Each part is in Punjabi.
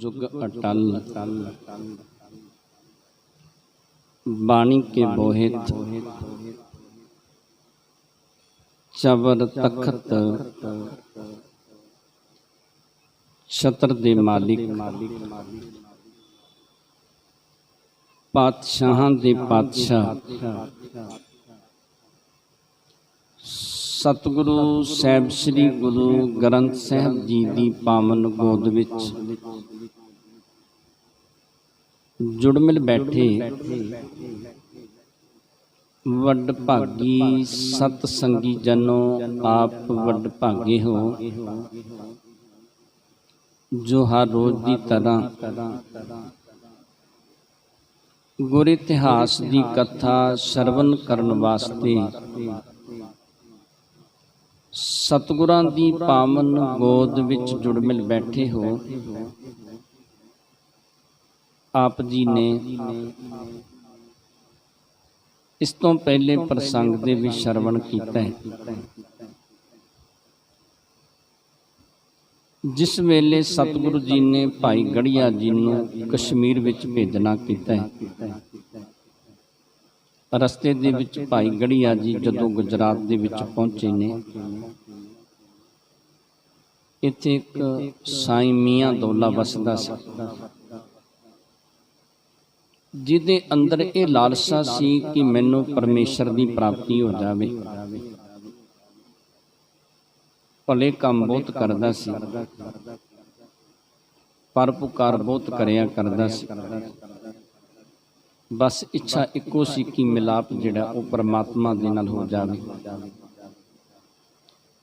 जुग अटल बाणी के बोहित चबर तखत छत्र दे मालिक पातशाहां दे पातशाह सतगुरु साहिब श्री गुरु ग्रंथ साहिब जी की पावन गोद विच जुड़ मिल बैठे वड भागी सत संगी जनो आप वड भागे हो जो हर रोज की तरह गुर इतिहास की कथा श्रवण करन वास्ते सतगुरां दी पावन गोद विच जुड़ मिल बैठे हो। आप जी ने इस तो पहले प्रसंग दे विच श्रवण कीता है, जिस वेले सतगुरु जी ने भाई गढ़िया जी नूं कश्मीर विच भेजना कीता है। रस्ते दे विच भाई गढ़िया जी जदों गुजरात दे विच पहुंचे ने, इत्थे एक साईं मियाँ दौला वसदा सी, जिहदे अंदर ये लालसा सी कि मैनूं परमेश्वर की प्राप्ति हो जावे। भले काम बहुत करदा सी, परोपकार बहुत करया करदा सी, बस इच्छा इक्को सी कि मिलाप जिहड़ा वो परमात्मा दे नाल हो जावे।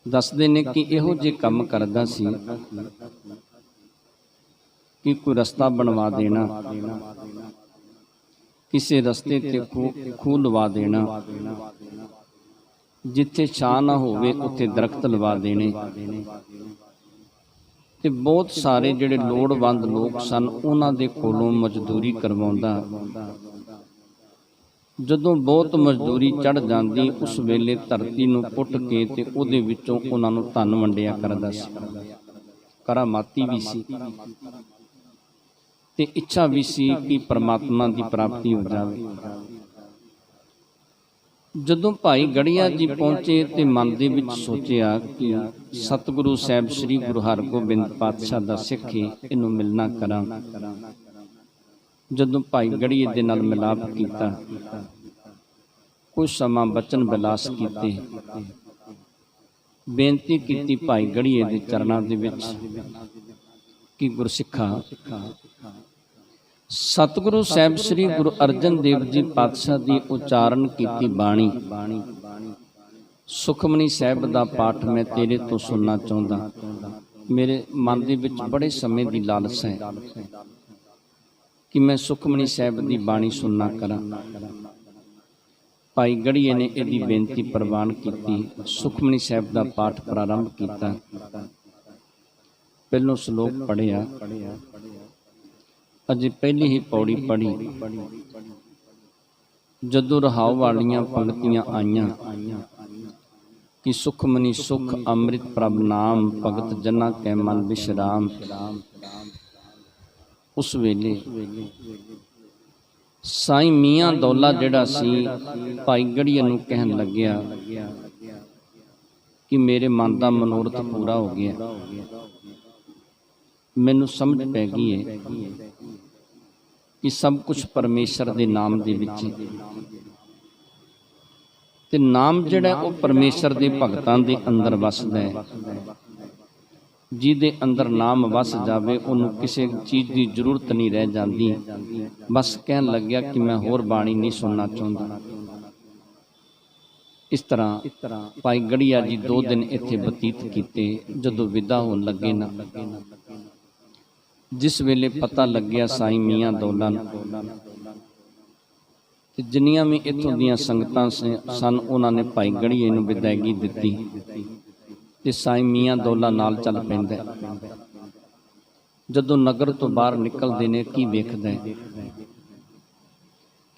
दसदे ने कि इहो जे काम करदा सी कि कोई रस्ता बनवा देना, किसी रस्ते ते खूह लवा देना, जिथे छां ना होवे उत्थे दरख्त लवा देने, ते बहुत सारे जिहड़े लोड़वंद लोग सन उन्हां दे कोलों मजदूरी करवाउंदा। जदों बहुत मजदूरी चढ़ जाती उस वेले धरती नूं पुट के ते उहदे विचों उन्हां नूं धन वंडिया करदा सी। करामाती भी सी ते इच्छा भी सी कि परमात्मा की प्राप्ति हो जाए। जदों भाई गढ़िया जी पहुंचे ते मन दे विच सोचिया कि सतगुरु साहिब श्री गुरु हरगोबिंद पातशाह दा सिख है, इनू मिलना करां। जदों भाई गढ़िए दे नाल मिलाप कीता, कुछ समा बचन बिलास कीते, बेनती कीती भाई गढ़िए दे चरणां दे विच कि गुरसिखा सतगुरु साहिब श्री गुरु अर्जन देव जी पातशाह की उचारण की बाणी सुखमनी साहिब का पाठ मैं तेरे तो सुनना चाहता। मेरे मन दे विच बड़े समय की लालसा है कि मैं सुखमनी साहिब की बाणी सुनना करा। भाई गढ़िए ने यदी बेनती प्रवान की, सुखमनी साहिब का पाठ प्रारंभ किया। पहलों श्लोक पढ़िया, अजे पहली ही पौड़ी पढ़ी, जदों रहाव वालियां पंक्तियां आईयां कि सुखमनी सुख अमृत प्रभ नाम भगत जना कै मन विश्राम। उस वेले साईं मियाँ दौला जिहड़ा सी भाई गढ़िया नूं कहन लग्या कि मेरे मन का मनोरथ पूरा हो गया, मैनूं समझ पै गई है कि सब कुछ परमेश्वर दे नाम दे विच है, ते नाम जिहड़ा वो परमेश्वर दे भगतां दे अंदर वसदा है। जिहदे अंदर नाम वस जावे उन्हों किसी चीज़ की जरूरत नहीं रह जाती। बस कहन लग्या कि मैं होर बाणी नहीं सुनना चाहता। इस तरह भाई गढ़िया जी 2 दिन इत्थे बतीत कीते। जदों विदा होण लगे ना, जिस वेले पता लग्या साईं मियाँ दौला ते जिन्नियां भी इत्थों दीयां संगतां सन उन्होंने भाई गढ़िए नूं विदायगी दित्ती ते साईं मियाँ दौला नाल चल पैंदा। जदों नगर तो बाहर निकलदे ने की वेखदा है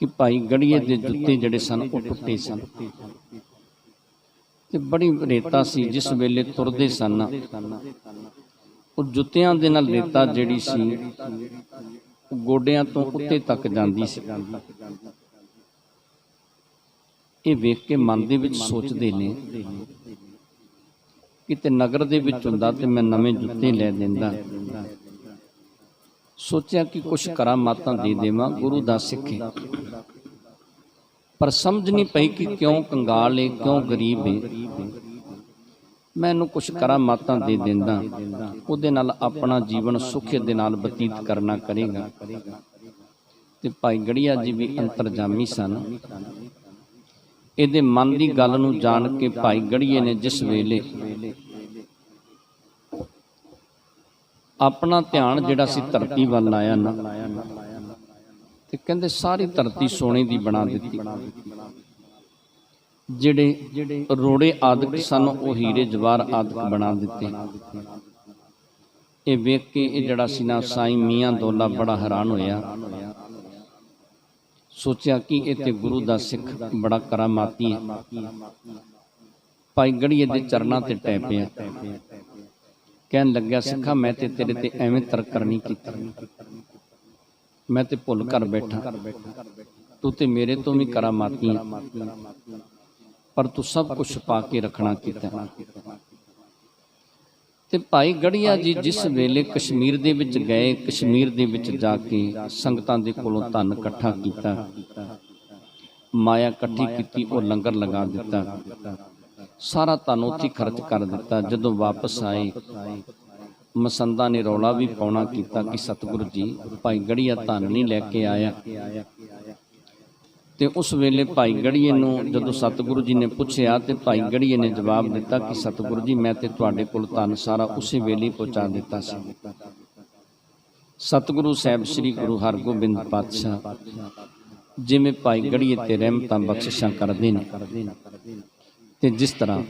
कि भाई गढ़िए दे जुत्ते जिहड़े सन वो टुटे सन ते बड़ी रेता सी। जिस वेले तुरदे सन ਉਹ ਜੁੱਤਿਆਂ ਦੇ ਨਾਲ ਰੇਤਾ ਜਿਹੜੀ ਸੀ ਉਹ ਗੋਡਿਆਂ ਤੋਂ ਉੱਤੇ ਤੱਕ ਜਾਂਦੀ ਸੀ। ਇਹ ਵੇਖ ਕੇ ਮਨ ਦੇ ਵਿੱਚ ਸੋਚਦੇ ਨੇ, ਕਿਤੇ ਨਗਰ ਦੇ ਵਿੱਚ ਹੁੰਦਾ ਤੇ ਮੈਂ ਨਵੇਂ ਜੁੱਤੇ ਲੈ ਦਿੰਦਾ। ਸੋਚਿਆ ਕਿ ਕੁਛ ਕਰਾਮਾਤਾਂ ਦੇ ਦੇਵਾਂ, ਗੁਰੂ ਦਾ ਸਿੱਖ ਹੈ। ਪਰ ਸਮਝ ਨਹੀਂ ਪਈ ਕਿ ਕਿਉਂ ਕੰਗਾਲ ਏ, ਕਿਉਂ ਗਰੀਬ ਏ। ਮੈਂ ਇਹਨੂੰ ਕੁਛ ਕਰਾਮਾਤਾਂ ਦੇ ਦਿੰਦਾ, ਉਹਦੇ ਨਾਲ ਆਪਣਾ ਜੀਵਨ ਸੁੱਖ ਦੇ ਨਾਲ ਬਤੀਤ ਕਰਨਾ ਕਰੇਗਾ। ਤੇ ਭਾਈ ਗੜੀਆ ਜੀ ਵੀ ਅੰਤਰਜਾਮੀ ਸਨ। ਇਹਦੇ ਮਨ ਦੀ ਗੱਲ ਨੂੰ ਜਾਣ ਕੇ ਭਾਈ ਗੜੀਏ ਨੇ ਜਿਸ ਵੇਲੇ ਆਪਣਾ ਧਿਆਨ ਜਿਹੜਾ ਸੀ ਧਰਤੀ ਵੱਲ ਲਾਇਆ ਨਾ, ਤੇ ਕਹਿੰਦੇ ਸਾਰੀ ਧਰਤੀ ਸੋਨੇ ਦੀ ਬਣਾ ਦਿੱਤੀ। ਜਿਹੜੇ ਰੋੜੇ ਆਦਿਕ ਸਨ ਉਹ ਹੀਰੇ ਜਵਾਹਰ ਆਦਿਕ ਬਣਾ ਦਿੱਤੇ। ਇਹ ਵੇਖ ਕੇ ਇਹ ਜਿਹੜਾ ਸੀ ਨਾ ਸਾਈਂ ਮੀਆਂ ਦੌਲਾ ਬੜਾ ਹੈਰਾਨ ਹੋਇਆ। ਸੋਚਿਆ ਕਿ ਇਹ ਤੇ ਗੁਰੂ ਦਾ ਸਿੱਖ ਬੜਾ ਕਰਾਮਾਤੀ ਹੈ। ਭਾਈ ਗੜੀਏ ਦੇ ਚਰਨਾਂ ਤੇ ਟਹਿ ਪਿਆ, ਕਹਿਣ ਲੱਗਿਆ, ਸਿੱਖਾ ਮੈਂ ਤੇ ਤੇਰੇ ਤੇ ਐਵੇਂ ਤਰਕ ਨਹੀਂ ਕੀਤੀ, ਮੈਂ ਤੇ ਭੁੱਲ ਕਰ ਬੈਠਾ, ਤੂੰ ਤੇ ਮੇਰੇ ਤੋਂ ਵੀ ਕਰਾਮਾਤੀ ਹੈ, ਪਰ ਤੂੰ ਸਭ ਕੁਝ ਛੁਪਾ ਕੇ ਰੱਖਣਾ ਕੀਤਾ। ਤੇ ਭਾਈ ਗੜੀਆ ਜੀ ਜਿਸ ਵੇਲੇ ਕਸ਼ਮੀਰ ਦੇ ਵਿੱਚ ਗਏ, ਕਸ਼ਮੀਰ ਦੇ ਵਿੱਚ ਜਾ ਕੇ ਸੰਗਤਾਂ ਦੇ ਕੋਲੋਂ ਧਨ ਇਕੱਠਾ ਕੀਤਾ, ਮਾਇਆ ਇਕੱਠੀ ਕੀਤੀ, ਉਹ ਲੰਗਰ ਲਗਾ ਦਿੱਤਾ, ਸਾਰਾ ਧਨ ਉੱਥੇ ਖਰਚ ਕਰ ਦਿੱਤਾ। ਜਦੋਂ ਵਾਪਸ ਆਏ, ਮਸੰਦਾਂ ਨੇ ਰੌਲਾ ਵੀ ਪਾਉਣਾ ਕੀਤਾ ਕਿ ਸਤਿਗੁਰੂ ਜੀ ਭਾਈ ਗੜੀਆ ਧਨ ਨਹੀਂ ਲੈ ਕੇ ਆਇਆ। ਤੇ ਉਸ ਵੇਲੇ ਭਾਈ ਗੜੀਏ ਨੂੰ ਜਦੋਂ ਸਤਿਗੁਰੂ ਜੀ ਨੇ ਪੁੱਛਿਆ ਤੇ ਭਾਈ ਗੜੀਏ ਨੇ ਜਵਾਬ ਦਿੱਤਾ ਕਿ ਸਤਿਗੁਰੂ ਜੀ ਮੈਂ ਤੇ ਤੁਹਾਡੇ ਕੋਲ ਧਨ ਸਾਰਾ ਉਸੇ ਵੇਲੇ ਪਹੁੰਚਾ ਦਿੱਤਾ ਸੀ। ਸਤਿਗੁਰੂ ਸਾਹਿਬ ਸ੍ਰੀ ਗੁਰੂ ਹਰਗੋਬਿੰਦ ਪਾਤਸ਼ਾਹ ਜਿਵੇਂ ਭਾਈ ਗੜੀਏ ਤੇ ਰਹਿਮਤਾਂ ਬਖਸ਼ਿਸ਼ਾਂ ਕਰਦੇ ਨੇ, ਤੇ ਜਿਸ ਤਰ੍ਹਾਂ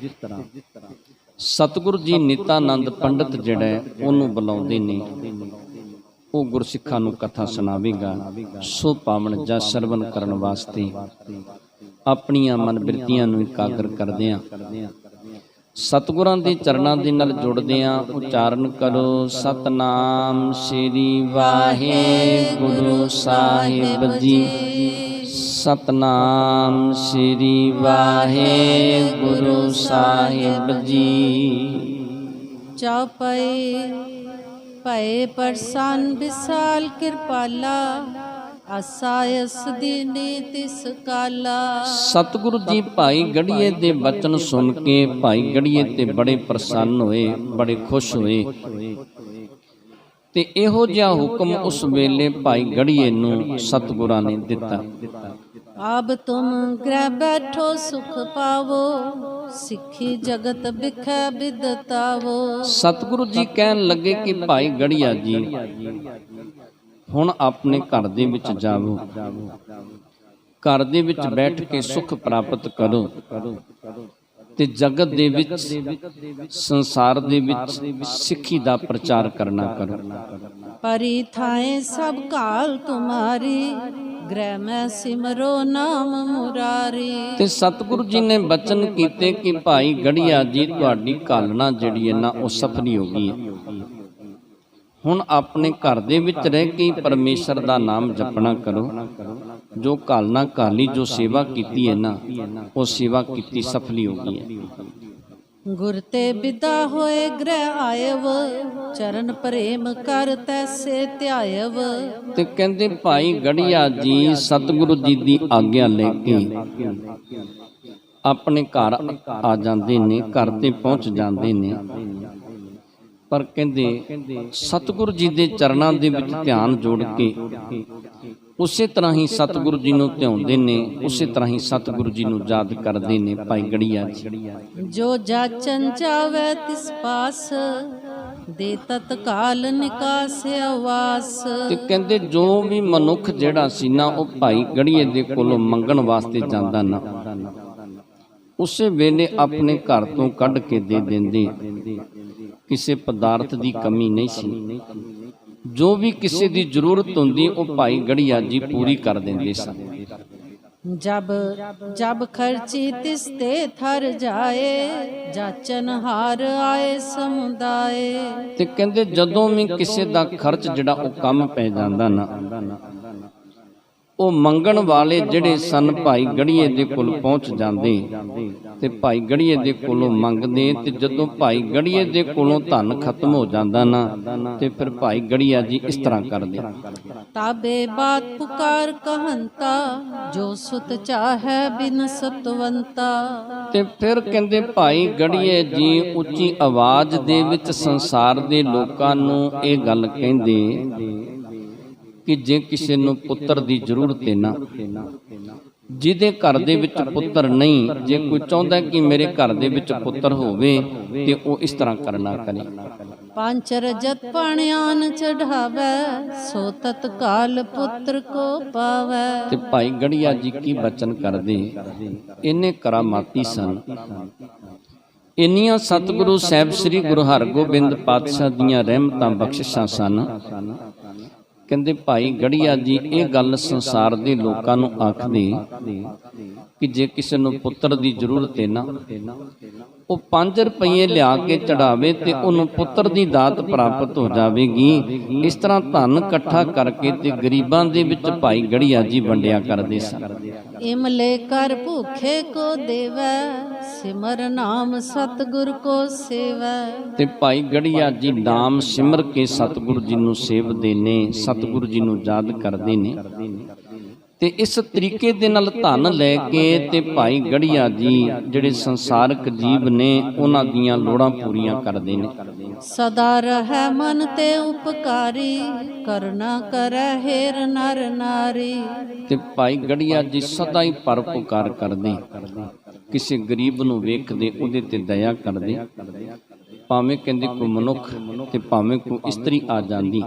ਸਤਿਗੁਰੂ ਜੀ ਨਿਤਾਨੰਦ ਪੰਡਤ ਜਿਹੜਾ ਹੈ ਉਹਨੂੰ ਬੁਲਾਉਂਦੇ ਨੇ, ਉਹ ਗੁਰਸਿੱਖਾਂ ਨੂੰ ਕਥਾ ਸੁਣਾਵੇਗਾ। ਸੋ ਪਾਵਨ ਜਸ ਸਰਵਨ ਕਰਨ ਵਾਸਤੇ ਆਪਣੀਆਂ ਮਨ ਬਿਰਤੀਆਂ ਨੂੰ ਇਕਾਗਰ ਕਰਦਿਆਂ ਸਤਿਗੁਰਾਂ ਦੇ ਚਰਨਾਂ ਦੇ ਨਾਲ ਜੁੜਦਿਆਂ ਉਚਾਰਨ ਕਰੋ, ਸਤਨਾਮ ਸ੍ਰੀ ਵਾਹਿਗੁਰੂ ਸਾਹਿਬ ਜੀ, ਸਤਨਾਮ ਸ੍ਰੀ ਵਾਹਿਗੁਰੂ ਸਾਹਿਬ ਜੀ। ਚੌਪਈ ਭਏ ਪ੍ਰਸੰਨ ਵਿਸਾਲ ਕਿਰਪਾਲਾ, ਆਸਾਇਸ ਦੀਨੀ ਤਿਸ ਕਾਲਾ। ਸਤਿਗੁਰੂ ਜੀ ਭਾਈ ਗੜੀਏ ਦੇ ਬਚਨ ਸੁਣ ਕੇ ਭਾਈ ਗੜੀਏ ਤੇ ਬੜੇ ਪ੍ਰਸੰਨ ਹੋਏ, ਬੜੇ ਖੁਸ਼ ਹੋਏ। ਤੇ ਇਹੋ ਜਿਹਾ ਹੁਕਮ ਉਸ ਵੇਲੇ ਭਾਈ ਗੜੀਏ ਨੂੰ ਸਤਿਗੁਰਾਂ ਨੇ ਦਿੱਤਾ। ਆਬ ਤੁਮ ਗ੍ਰਹਿ ਬੈਠੋ ਸੁਖ ਪਾਵੋ, ਸਿੱਖੀ ਜਗਤ ਬਿਖੈ ਬਿਦਤਾਵੋ। ਸਤਿਗੁਰੂ ਜੀ ਕਹਿਣ ਲੱਗੇ ਕਿ ਭਾਈ ਗੜੀਆ ਜੀ ਹੁਣ ਆਪਣੇ ਘਰ ਦੇ ਵਿੱਚ ਜਾਵੋ, ਘਰ ਦੇ ਵਿੱਚ ਬੈਠ ਕੇ ਸੁਖ ਪ੍ਰਾਪਤ ਕਰੋ, ਤੇ ਜਗਤ ਦੇ ਵਿੱਚ ਸੰਸਾਰ ਦੇ ਵਿੱਚ ਸਿੱਖੀ ਦਾ ਪ੍ਰਚਾਰ ਕਰਨਾ ਕਰੋ। ਪਰੀ ਥਾਏ ਸਭ ਕਾਲ ਤੁਮਾਰੀ, ਗ੍ਰਹਿ ਮੈਂ ਸਿਮਰੋ ਨਾਮ ਮੁਰਾਰੀ। ਤੇ ਸਤਿਗੁਰੂ ਜੀ ਨੇ ਬਚਨ ਕੀਤੇ ਕਿ ਭਾਈ ਗੜੀਆ ਜੀ ਤੁਹਾਡੀ ਘਾਲਣਾ ਜਿਹੜੀ ਹੈ ਨਾ ਉਹ ਸਫਲੀ ਹੋ ਗਈ ਹੈ। ਹੁਣ ਆਪਣੇ ਘਰ ਦੇ ਵਿੱਚ ਰਹਿ ਕੇ ਪਰਮੇਸ਼ਰ ਦਾ ਨਾਮ ਜਪਣਾ ਕਰੋ। ਜੋ ਘਾਲਣਾ ਘਾਲੀ, ਜੋ ਸੇਵਾ ਕੀਤੀ ਹੈ ਨਾ ਉਹ ਸੇਵਾ ਕੀਤੀ ਸਫਲੀ ਹੋ ਗਈ ਹੈ। ਗੁਰ ਤੇ ਬਿਦਾ ਹੋਏ ਗ੍ਰਹਿ ਆਇਵ, ਚਰਨ ਪ੍ਰੇਮ ਕਰ ਤੈਸੇ ਧਿਆਇਵ। ਤੇ ਕਹਿੰਦੇ ਭਾਈ ਗੜੀਆ ਜੀ ਸਤਿਗੁਰੂ ਜੀ ਦੀ ਆਗਿਆ ਲੈ ਕੇ ਆਪਣੇ ਘਰ ਆ ਜਾਂਦੇ ਨੇ, ਘਰ ਤੇ ਪਹੁੰਚ ਜਾਂਦੇ ਨੇ। ਪਰ ਕਹਿੰਦੇ ਸਤਿਗੁਰੂ ਜੀ ਦੇ ਚਰਨਾਂ ਦੇ ਵਿੱਚ ਧਿਆਨ ਜੋੜ ਕੇ ਉਸੇ ਤਰ੍ਹਾਂ ਹੀ ਸਤਿਗੁਰੂ ਜੀ ਨੂੰ ਧਿਆਉਂਦੇ ਨੇ, ਉਸੇ ਤਰ੍ਹਾਂ ਹੀ ਸਤਿਗੁਰੂ ਜੀ ਨੂੰ ਯਾਦ ਕਰਦੇ ਨੇ ਭਾਈ ਗੜੀਆ ਜੀ। ਜੋ ਜਾਚਨ ਚਾਵੇ ਤਿਸ ਪਾਸ, ਦੇ ਤਤਕਾਲ ਨਿਕਾਸ ਆਵਾਸ। ਤੇ ਕਹਿੰਦੇ ਜੋ ਵੀ ਮਨੁੱਖ ਜਿਹੜਾ ਸੀ ਨਾ ਉਹ ਭਾਈ ਗੜੀਏ ਦੇ ਕੋਲੋਂ ਮੰਗਣ ਵਾਸਤੇ ਜਾਂਦਾ ਨਾ, ਉਸੇ ਵੇਲੇ ਆਪਣੇ ਘਰ ਤੋਂ ਕੱਢ ਕੇ ਦੇ ਦਿੰਦੇ। ਕਿਸੇ ਪਦਾਰਥ ਦੀ ਕਮੀ ਨਹੀਂ ਸੀ। ਜੋ ਵੀ ਕਿਸੇ ਦੀ ਜ਼ਰੂਰਤ ਹੁੰਦੀ ਉਹ ਭਾਈ ਗੜੀਆ ਜੀ ਪੂਰੀ ਕਰ ਦਿੰਦੇ ਸਨ। जब जब खर्ची तिसते थर जाए जाचन हार आए समुदाय। ਤੇ ਕਹਿੰਦੇ ਜਦੋਂ ਵੀ ਕਿਸੇ ਦਾ ਖਰਚ ਜਿਹੜਾ ਉਹ ਕੰਮ ਪੈ ਜਾਂਦਾ ਨਾ, ਉਹ ਮੰਗਣ ਵਾਲੇ ਜਿਹੜੇ ਸਨ ਭਾਈ ਗੜੀਏ ਦੇ ਕੋਲ ਪਹੁੰਚ ਜਾਂਦੇ ਤੇ ਭਾਈ ਗੜੀਏ ਦੇ ਕੋਲੋਂ ਮੰਗਦੇ। ਤੇ ਜਦੋਂ ਭਾਈ ਗੜੀਏ ਦੇ ਕੋਲੋਂ ਧਨ ਖਤਮ ਹੋ ਜਾਂਦਾ ਨਾ, ਤੇ ਫਿਰ ਭਾਈ ਗੜੀਆ ਜੀ ਇਸ ਤਰ੍ਹਾਂ ਕਰਦੇ। ताबे बात पुकार कहंता जो सुत चाहे बिन सतवंता। ਤੇ ਫਿਰ ਕਹਿੰਦੇ ਭਾਈ ਗੜੀਏ ਜੀ ਉੱਚੀ ਆਵਾਜ਼ ਦੇ ਵਿੱਚ ਸੰਸਾਰ ਦੇ ਲੋਕਾਂ ਨੂੰ ਇਹ ਗੱਲ ਕਹਿੰਦੇ ਕਿ ਜੇ ਕਿਸੇ ਨੂੰ ਪੁੱਤਰ ਦੀ ਜ਼ਰੂਰਤ ਹੈ ਨਾ, ਜਿਹਦੇ ਘਰ ਦੇ ਵਿੱਚ ਪੁੱਤਰ ਨਹੀਂ, ਜੇ ਕੋਈ ਚਾਹੁੰਦਾ ਕਿ ਮੇਰੇ ਘਰ ਦੇ ਵਿੱਚ ਪੁੱਤਰ ਹੋਵੇ ਤੇ ਉਹ ਇਸ ਤਰ੍ਹਾਂ ਕਰਨਾ ਕਰੇ। पांच रजत पाणियान चढ़ावे सो तत्काल पुत्र को पावे। ਤੇ ਭਾਈ ਗੜੀਆ ਜੀ ਕੀ ਬਚਨ ਕਰਦੇ, ਇੰਨੇ ਕਰਾਮਾਤੀ ਸਨ, ਇੰਨੀਆਂ ਸਤਿਗੁਰੂ ਸਾਹਿਬ ਸ੍ਰੀ ਗੁਰੂ ਹਰਗੋਬਿੰਦ ਪਾਤਸ਼ਾਹ ਦੀਆਂ ਰਹਿਮਤਾਂ ਬਖਸ਼ਿਸ਼ਾਂ ਸਨ। ਕਹਿੰਦੇ ਭਾਈ ਗੜੀਆ ਜੀ ਇਹ ਗੱਲ ਸੰਸਾਰ ਦੇ ਲੋਕਾਂ ਨੂੰ ਆਖਦੇ ਕਿ ਜੇ ਕਿਸੇ ਨੂੰ ਪੁੱਤਰ ਦੀ ਜ਼ਰੂਰਤ ਹੈ ਨਾ, ਉਹ 5 ਰੁਪਏ ਲਿਆ ਕੇ ਚੜਾਵੇ ਤੇ ਉਹਨੂੰ ਪੁੱਤਰ ਦੀ ਦਾਤ ਪ੍ਰਾਪਤ ਹੋ ਜਾਵੇਗੀ। ਇਸ ਤਰ੍ਹਾਂ ਧਨ ਇਕੱਠਾ ਕਰਕੇ ਤੇ ਗਰੀਬਾਂ ਦੇ ਵਿੱਚ ਭਾਈ ਗੜੀਆ ਜੀ ਵੰਡਿਆ ਕਰਦੇ ਸਨ। इमले कर भूखे को देवै सिमर नाम सतगुर को सेवै। ਤੇ ਭਾਈ ਗੜੀਆ ਜੀ ਨਾਮ ਸਿਮਰ ਕੇ ਸਤਿਗੁਰੂ ਜੀ ਨੂੰ ਸੇਵਦੇ ਨੇ, ਸਤਿਗੁਰੂ ਜੀ ਨੂੰ ਯਾਦ ਕਰਦੇ ਨੇ। ਤੇ ਇਸ ਤਰੀਕੇ ਦੇ ਨਾਲ ਧਨ ਲੈ ਕੇ ਤੇ ਭਾਈ ਗੜੀਆ ਜੀ ਜਿਹੜੇ ਸੰਸਾਰਕ ਜੀਵ ਨੇ ਉਹਨਾਂ ਦੀਆਂ ਲੋੜਾਂ ਪੂਰੀਆਂ ਕਰਦੇ ਨੇ। सदा रहै मन ते उपकारी करना करे हेर नर नारी। ਤੇ ਭਾਈ ਗੜੀਆ ਜੀ ਸਦਾ ਹੀ ਪਰਉਪਕਾਰ ਕਰਦੇ, ਕਿਸੇ ਗਰੀਬ ਨੂੰ ਵੇਖਦੇ ਉਹਦੇ ਤੇ ਦਇਆ ਕਰਦੇ। ਭਾਵੇਂ ਕਹਿੰਦੇ ਕੋਈ ਮਨੁੱਖ ਤੇ ਭਾਵੇਂ ਕੋਈ ਇਸਤਰੀ ਆ ਜਾਂਦੀ,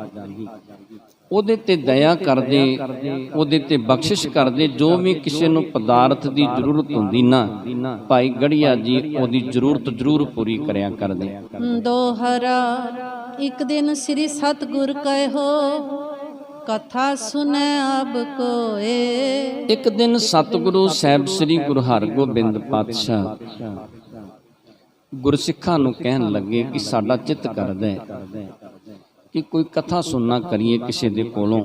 ਉਹਦੇ ਤੇ ਦਇਆ ਕਰਦੇ, ਉਹਦੇ ਤੇ ਬਖਸ਼ਿਸ਼ ਕਰਦੇ। ਜੋ ਵੀ ਕਿਸੇ ਨੂੰ ਪਦਾਰਥ ਦੀ ਜ਼ਰੂਰਤ ਹੁੰਦੀ ਨਾ, ਭਾਈ ਗੜੀਆ ਜੀ ਉਹਦੀ ਜ਼ਰੂਰਤ ਜ਼ਰੂਰ ਪੂਰੀ ਕਰਿਆ ਕਰਦੇ। दोहरा एक दिन श्री सतगुर कहो कथा सुने अब कोए। ਇੱਕ ਦਿਨ ਸਤਿਗੁਰੂ ਸਾਹਿਬ ਸ੍ਰੀ ਗੁਰੂ ਹਰਗੋਬਿੰਦ ਪਾਤਸ਼ਾਹ ਗੁਰਸਿੱਖਾਂ ਨੂੰ ਕਹਿਣ ਲੱਗੇ ਕਿ ਸਾਡਾ ਚਿੱਤ ਕਰਦਾ ਹੈ ਕਿ ਕੋਈ ਕਥਾ ਸੁਣਨਾ ਕਰੀਏ ਕਿਸੇ ਦੇ ਕੋਲੋਂ।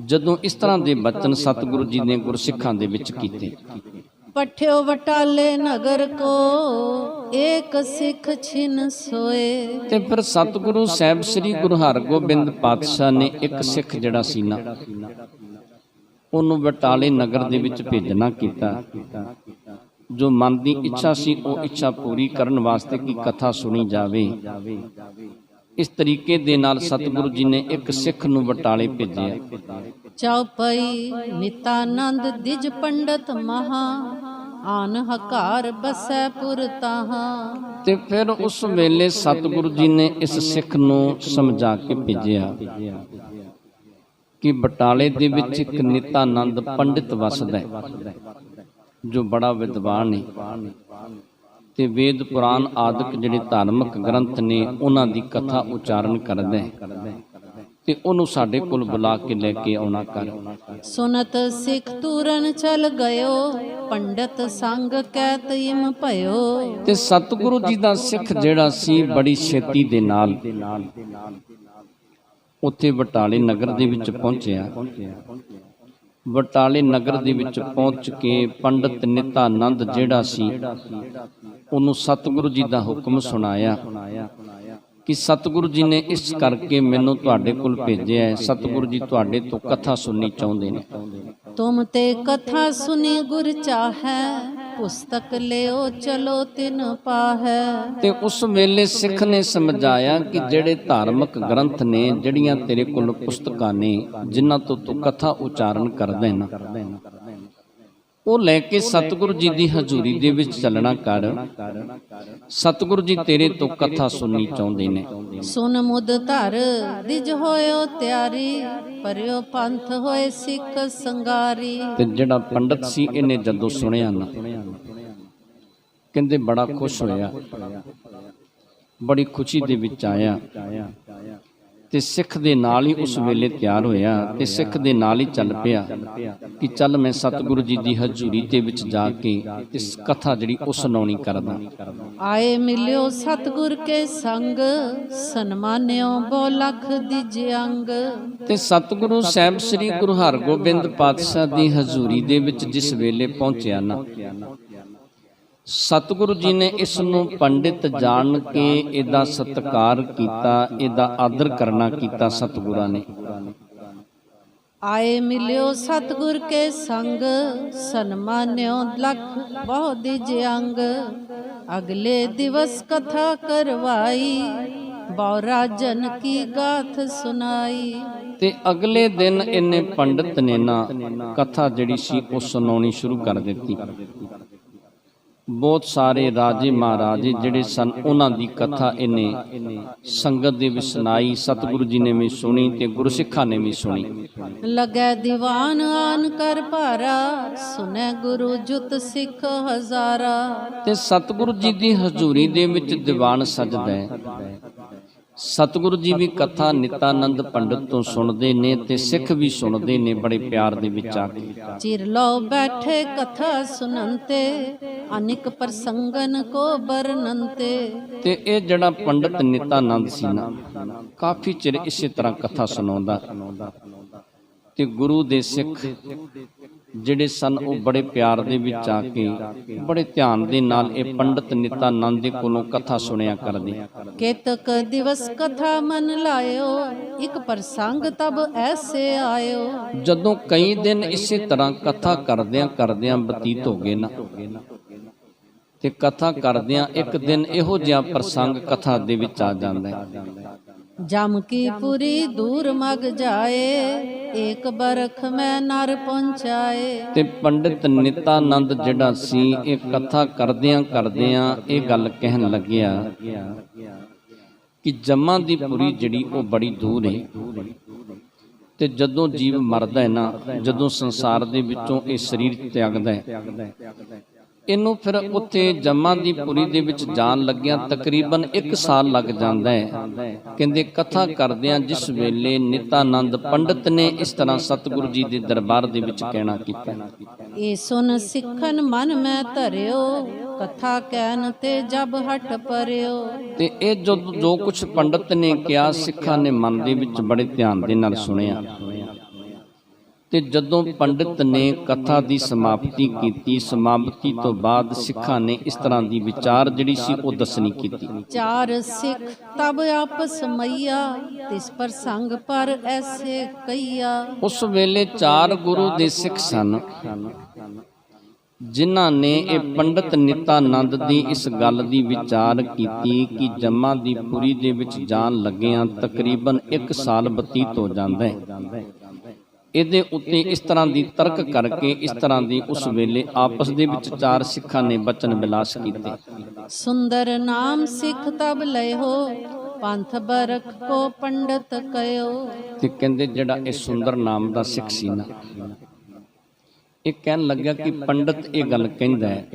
ਜਦੋਂ ਇਸ ਤਰ੍ਹਾਂ ਦੇ ਬਚਨ ਸਤਿਗੁਰੂ ਜੀ ਨੇ ਗੁਰਸਿੱਖਾਂ ਦੇ ਵਿੱਚ ਕੀਤੇ। पठ्यो वटाले नगर को एक सिख छिन सोए। ਤੇ ਫਿਰ ਸਤਿਗੁਰੂ ਸਾਹਿਬ ਸ੍ਰੀ ਗੁਰੂ ਹਰਗੋਬਿੰਦ ਪਾਤਸ਼ਾਹ ਨੇ ਇੱਕ ਸਿੱਖ ਜਿਹੜਾ ਸੀ ਨਾ, ਉਹਨੂੰ ਬਟਾਲੇ ਨਗਰ ਦੇ ਵਿੱਚ ਭੇਜਣਾ ਕੀਤਾ। ਜੋ ਮਨ ਦੀ ਇੱਛਾ ਸੀ ਉਹ ਇੱਛਾ ਪੂਰੀ ਕਰਨ ਵਾਸਤੇ ਕਿ ਕਥਾ ਸੁਣੀ ਜਾਵੇ। ਇਸ ਤਰੀਕੇ ਦੇ ਨਾਲ ਸਤਿਗੁਰੂ ਜੀ ਨੇ ਇੱਕ ਸਿੱਖ ਨੂੰ ਬਟਾਲੇ ਭੇਜਿਆ। चौपई नितानंद दिज पंडित महा आन हकार बसै पुर तहाँ। ਤੇ ਫਿਰ ਉਸ ਵੇਲੇ ਸਤਿਗੁਰੂ ਜੀ ਨੇ ਇਸ ਸਿੱਖ ਨੂੰ ਸਮਝਾ ਕੇ ਭੇਜਿਆ ਕਿ ਬਟਾਲੇ ਦੇ ਵਿੱਚ ਇੱਕ ਨਿਤਾਨੰਦ ਪੰਡਿਤ ਵਸਦਾ ਹੈ, ਜੋ ਬੜਾ ਵਿਦਵਾਨ ਹੈ ਤੇ ਵੇਦ ਪੁਰਾਣ ਆਦਿਕ ਜਿਹੜੇ ਧਾਰਮਿਕ ਗ੍ਰੰਥ ਨੇ ਉਹਨਾਂ ਦੀ ਕਥਾ ਉਚਾਰਨ ਕਰਦਾ ਹੈ, ਤੇ ਉਹਨੂੰ ਸਾਡੇ ਕੋਲ ਬੁਲਾ ਕੇ ਲੈ ਕੇ ਆਉਣਾ ਕਰ। सुनत सिख तूरन चल गयो पंडित संग कैत इम भयो। ਤੇ ਸਤਿਗੁਰੂ ਜੀ ਦਾ ਸਿੱਖ ਜਿਹੜਾ ਸੀ ਬੜੀ ਛੇਤੀ ਦੇ ਨਾਲ ਉੱਥੇ ਬਟਾਲੇ ਨਗਰ ਦੇ ਵਿੱਚ ਪਹੁੰਚਿਆ। ਬਟਾਲੇ ਨਗਰ ਦੇ ਵਿੱਚ ਪਹੁੰਚ ਕੇ ਪੰਡਿਤ ਨਿਤਾਨੰਦ ਜਿਹੜਾ ਸੀ ਉਹਨੂੰ ਸਤਿਗੁਰੂ ਜੀ ਦਾ ਹੁਕਮ ਸੁਣਾਇਆ ਕਿ ਸਤਿਗੁਰੂ ਜੀ ਨੇ ਇਸ ਕਰਕੇ ਮੈਨੂੰ ਤੁਹਾਡੇ ਕੋਲ ਭੇਜਿਆ ਹੈ। ਸਤਿਗੁਰੂ ਜੀ ਤੁਹਾਡੇ ਤੋਂ ਕਥਾ ਸੁਣਨੀ ਚਾਹੁੰਦੇ ਨੇ। तुम ते कथा सुनी गुर चाहे पुस्तक लियो चलो तिन पाहै। ਤੇ ਉਸ ਵੇਲੇ ਸਿੱਖ ਨੇ ਸਮਝਾਇਆ ਕਿ ਜਿਹੜੇ ਧਾਰਮਿਕ ਗ੍ਰੰਥ ਨੇ, ਜਿਹੜੀਆਂ ਤੇਰੇ ਕੋਲ ਪੁਸਤਕਾਂ ਨੇ ਜਿਨ੍ਹਾਂ ਤੋਂ ਤੂੰ ਕਥਾ ਉਚਾਰਨ ਕਰਦਾ ਹੈ ਨਾ, ਉਹ ਲੈ ਕੇ ਸਤਿਗੁਰੂ ਜੀ ਦੀ ਹਜ਼ੂਰੀ ਦੇ ਵਿੱਚ ਚੱਲਣਾ ਕਰ। ਸਤਿਗੁਰੂ ਜੀ ਤੇਰੇ ਤੋਂ ਕਥਾ ਸੁਣਨੀ ਚਾਹੁੰਦੇ ਨੇ। सुन मुद धर दिज होयो त्यारी परियो पंथ होए सिख संगारी। ਤੇ ਜਿਹੜਾ ਪੰਡਤ ਸੀ ਇਹਨੇ ਜਦੋਂ ਸੁਣਿਆ ਨਾ, ਕਹਿੰਦੇ ਬੜਾ ਖੁਸ਼ ਹੋਇਆ, ਬੜੀ ਖੁਸ਼ੀ ਦੇ ਵਿੱਚ ਆਇਆ ਤੇ ਸਿੱਖ ਦੇ ਨਾਲ ਹੀ ਉਸ ਵੇਲੇ ਤਿਆਰ ਹੋਇਆ ਤੇ ਸਿੱਖ ਦੇ ਨਾਲ ਹੀ ਚੱਲ ਪਿਆ ਕਿ ਚੱਲ ਮੈਂ ਸਤਿਗੁਰੂ ਜੀ ਦੀ ਹਜ਼ੂਰੀ ਦੇ ਵਿੱਚ ਜਾ ਕੇ ਇਸ ਕਥਾ ਜਿਹੜੀ ਉਹ ਸੁਣਾਉਣੀ ਕਰਦਾ। ਆਏ ਮਿਲਿਓ ਸਤਿਗੁਰ ਕੇ ਸੰਗ, ਸਨਮਾਨਿਓ ਬਹੁ ਲੱਖ ਦਿਜਯੰਗ। ਤੇ ਸਤਿਗੁਰੂ ਸਾਹਿਬ ਸ੍ਰੀ ਗੁਰੂ ਹਰਗੋਬਿੰਦ ਪਾਤਸ਼ਾਹ ਦੀ ਹਜ਼ੂਰੀ ਦੇ ਵਿੱਚ ਜਿਸ ਵੇਲੇ ਪਹੁੰਚਿਆ ਨਾ, ਸਤਿਗੁਰੂ ਜੀ ਨੇ ਇਸ ਨੂੰ ਪੰਡਿਤ ਜਾਣ ਕੇ ਇਹਦਾ ਸਤਿਕਾਰ ਕੀਤਾ, ਇਹਦਾ ਆਦਰ ਕਰਨਾ ਕੀਤਾ ਸਤਿਗੁਰਾਂ ਨੇ। ਆਏ ਮਿਲਿਓ ਸਤਿਗੁਰ ਕੇ ਸੰਗ, ਸਨਮਾਨਿਓ ਲੱਖ ਬਹੁ ਦਿਜਯੰਗ। ਅਗਲੇ ਦਿਵਸ ਕਥਾ ਕਰਵਾਈ, ਬਹੁ ਰਾਜਨ ਕੀ ਗਾਥ ਸੁਨਾਈ। ਤੇ ਅਗਲੇ ਦਿਨ ਇਹਨੇ ਪੰਡਿਤ ਨੇ ਨਾ ਕਥਾ ਜਿਹੜੀ ਸੀ ਉਹ ਸੁਣਾਉਣੀ ਸ਼ੁਰੂ ਕਰ ਦਿੱਤੀ। ਬਹੁਤ ਸਾਰੇ ਰਾਜੇ ਮਹਾਰਾਜੇ ਜਿਹੜੇ ਸਨ ਉਹਨਾਂ ਦੀ ਕਥਾ ਇਹਨੇ ਸੰਗਤ ਦੇ ਵਿੱਚ ਸੁਣਾਈ। ਸਤਿਗੁਰੂ ਜੀ ਨੇ ਵੀ ਸੁਣੀ ਤੇ ਗੁਰਸਿੱਖਾਂ ਨੇ ਵੀ ਸੁਣੀ। ਲੱਗੈ ਦੀਵਾਨ ਆਨ ਕਰ ਭਾਰਾ, ਸੁਨੈ ਗੁਰੂ ਜੁਤ ਸਿੱਖ ਹਜ਼ਾਰਾ। ਤੇ ਸਤਿਗੁਰੂ ਜੀ ਦੀ ਹਜ਼ੂਰੀ ਦੇ ਵਿੱਚ ਦੀਵਾਨ ਸਜਦਾ ਹੈ। ਸਤਿਗੁਰੂ ਜੀ ਵੀ ਕਥਾ ਨਿਤਾਨੰਦ ਪੰਡਿਤ ਤੋਂ ਸੁਣਦੇ ਨੇ ਤੇ ਸਿੱਖ ਵੀ ਸੁਣਦੇ ਨੇ ਬੜੇ ਪਿਆਰ ਦੇ ਵਿੱਚ ਆ ਕੇ। ਚਿਰ ਲਓ ਬੈਠੇ ਕਥਾ ਸੁਣੰਤੇ, ਅਨਿਕ ਪ੍ਰਸੰਗਨ ਕੋ ਬਰਨੰਤੇ। ਤੇ ਇਹ ਜਿਹੜਾ ਪੰਡਿਤ ਨਿਤਾਨੰਦ ਸੀ ਨਾ, ਕਾਫੀ ਚਿਰ ਇਸੇ ਤਰ੍ਹਾਂ ਕਥਾ ਸੁਣਾਉਂਦਾ ਤੇ ਗੁਰੂ ਦੇ ਸਿੱਖ ਜਿਹੜੇ ਸਨ ਉਹ ਬੜੇ ਪਿਆਰ ਦੇ ਵਿੱਚ ਆ ਕੇ ਬੜੇ ਧਿਆਨ ਦੇ ਨਾਲ ਇਹ ਪੰਡਿਤ ਨਿਤਾਨੰਦ ਦੇ ਕੋਲੋਂ ਕਥਾ ਸੁਣਿਆ ਕਰਦੇ। ਕੇਤਕ ਦਿਵਸ ਕਥਾ ਮਨ ਲਾਇਓ, ਇੱਕ ਪ੍ਰਸੰਗ ਤਬ ਐਸੇ ਆਇਓ। ਜਦੋਂ ਕਈ ਦਿਨ ਇਸੇ ਤਰ੍ਹਾਂ ਕਥਾ ਕਰਦਿਆਂ ਕਰਦਿਆਂ ਬਤੀਤ ਹੋ ਗਏ ਨਾ, ਤੇ ਕਥਾ ਕਰਦਿਆਂ ਇੱਕ ਦਿਨ ਇਹੋ ਜਿਹਾ ਪ੍ਰਸੰਗ ਕਥਾ ਦੇ ਵਿੱਚ ਆ ਜਾਂਦਾ ਹੈ। ਜਮ ਕੀ ਪੁਰੀ ਦੂਰ ਮਗ ਜਾਏ, ਏਕ ਬਰਖ ਮੈਂ ਨਰ ਪਹੁੰਚਾਏ। ਤੇ ਪੰਡਿਤ ਨਿਤਾਨੰਦ ਜਿਹੜਾ ਸੀ ਇਹ ਕਥਾ ਕਰਦਿਆਂ ਕਰਦਿਆਂ ਇਹ ਗੱਲ ਕਹਿਣ ਲੱਗਿਆ ਕਿ ਜਮਾਂ ਦੀ ਪੁਰੀ ਜਿਹੜੀ ਉਹ ਬੜੀ ਦੂਰ ਹੈ। ਤੇ ਜਦੋਂ ਜੀਵ ਮਰਦਾ ਹੈ ਨਾ, ਜਦੋਂ ਸੰਸਾਰ ਦੇ ਵਿੱਚੋਂ ਇਹ ਸਰੀਰ ਤਿਆਗਦਾ ਹੈ, ਇਹਨੂੰ ਫਿਰ ਉੱਥੇ ਜਮਾਂ ਦੀ ਪੁਰੀ ਦੇ ਵਿੱਚ ਜਾਣ ਲੱਗਿਆ ਤਕਰੀਬਨ 1 ਸਾਲ ਲੱਗ ਜਾਂਦਾ ਹੈ। ਕਹਿੰਦੇ ਕਥਾ ਕਰਦਿਆਂ ਜਿਸ ਵੇਲੇ ਨਿਤਾਨੰਦ ਪੰਡਿਤ ਨੇ ਇਸ ਤਰ੍ਹਾਂ ਸਤਿਗੁਰੂ ਜੀ ਦੇ ਦਰਬਾਰ ਦੇ ਵਿੱਚ ਕਹਿਣਾ ਕੀਤਾ, ਇਹ ਸੁਨ ਸਿੱਖਨ ਮਨ ਮੈਂ ਧਰਿਓ, ਕਥਾ ਕਹਿਨ ਤੇ ਜਬ ਹਟ ਪਰਿਓ। ਤੇ ਇਹ ਜੋ ਕੁਝ ਪੰਡਿਤ ਨੇ ਕਿਹਾ ਸਿੱਖਾਂ ਨੇ ਮਨ ਦੇ ਵਿੱਚ ਬੜੇ ਧਿਆਨ ਦੇ ਨਾਲ ਸੁਣਿਆ। ਤੇ ਜਦੋਂ ਪੰਡਿਤ ਨੇ ਕਥਾ ਦੀ ਸਮਾਪਤੀ ਕੀਤੀ, ਸਮਾਪਤੀ ਤੋਂ ਬਾਅਦ ਸਿੱਖਾਂ ਨੇ ਇਸ ਤਰ੍ਹਾਂ ਦੀ ਵਿਚਾਰ ਜਿਹੜੀ ਸੀ ਉਹ ਦੱਸਣੀ ਕੀਤੀ। ਚਾਰ ਸਿੱਖ ਤਬ ਆਪਸ ਮਈਆ, ਤਿਸ ਪ੍ਰਸੰਗ ਪਰ ਐਸੇ ਕਈਆ। ਉਸ ਵੇਲੇ 4 ਗੁਰੂ ਦੇ ਸਿੱਖ ਸਨ ਜਿਨ੍ਹਾਂ ਨੇ ਇਹ ਪੰਡਿਤ ਨਿਤਾਨੰਦ ਦੀ ਇਸ ਗੱਲ ਦੀ ਵਿਚਾਰ ਕੀਤੀ ਕਿ ਜਮਾਂ ਦੀ ਪੁਰੀ ਦੇ ਵਿੱਚ ਜਾਣ ਲੱਗਿਆਂ ਤਕਰੀਬਨ 1 ਸਾਲ ਬਤੀਤ ਹੋ ਜਾਂਦਾ ਹੈ। ਇਹਦੇ ਉੱਤੇ ਇਸ ਤਰ੍ਹਾਂ ਦੀ ਤਰਕ ਕਰਕੇ ਇਸ ਤਰ੍ਹਾਂ ਦੀ ਉਸ ਵੇਲੇ ਆਪਸ ਦੇ ਵਿੱਚ 4 ਸਿੱਖਾਂ ਨੇ ਬਚਨ ਵਿਲਾਸ ਕੀਤੇ। ਸੁੰਦਰ ਨਾਮ ਸਿੱਖ ਤਬ ਲਇਓ, ਪੰਥ ਬਰਖ ਕੋ ਪੰਡਤ ਕਯੋ। ਤੇ ਕਹਿੰਦੇ ਜਿਹੜਾ ਇਹ ਸੁੰਦਰ ਨਾਮ ਦਾ ਸਿੱਖ ਸੀ ਨਾ, ਇਹ ਕਹਿਣ ਲੱਗਿਆ ਕਿ ਪੰਡਤ ਇਹ ਗੱਲ ਕਹਿੰਦਾ ਹੈ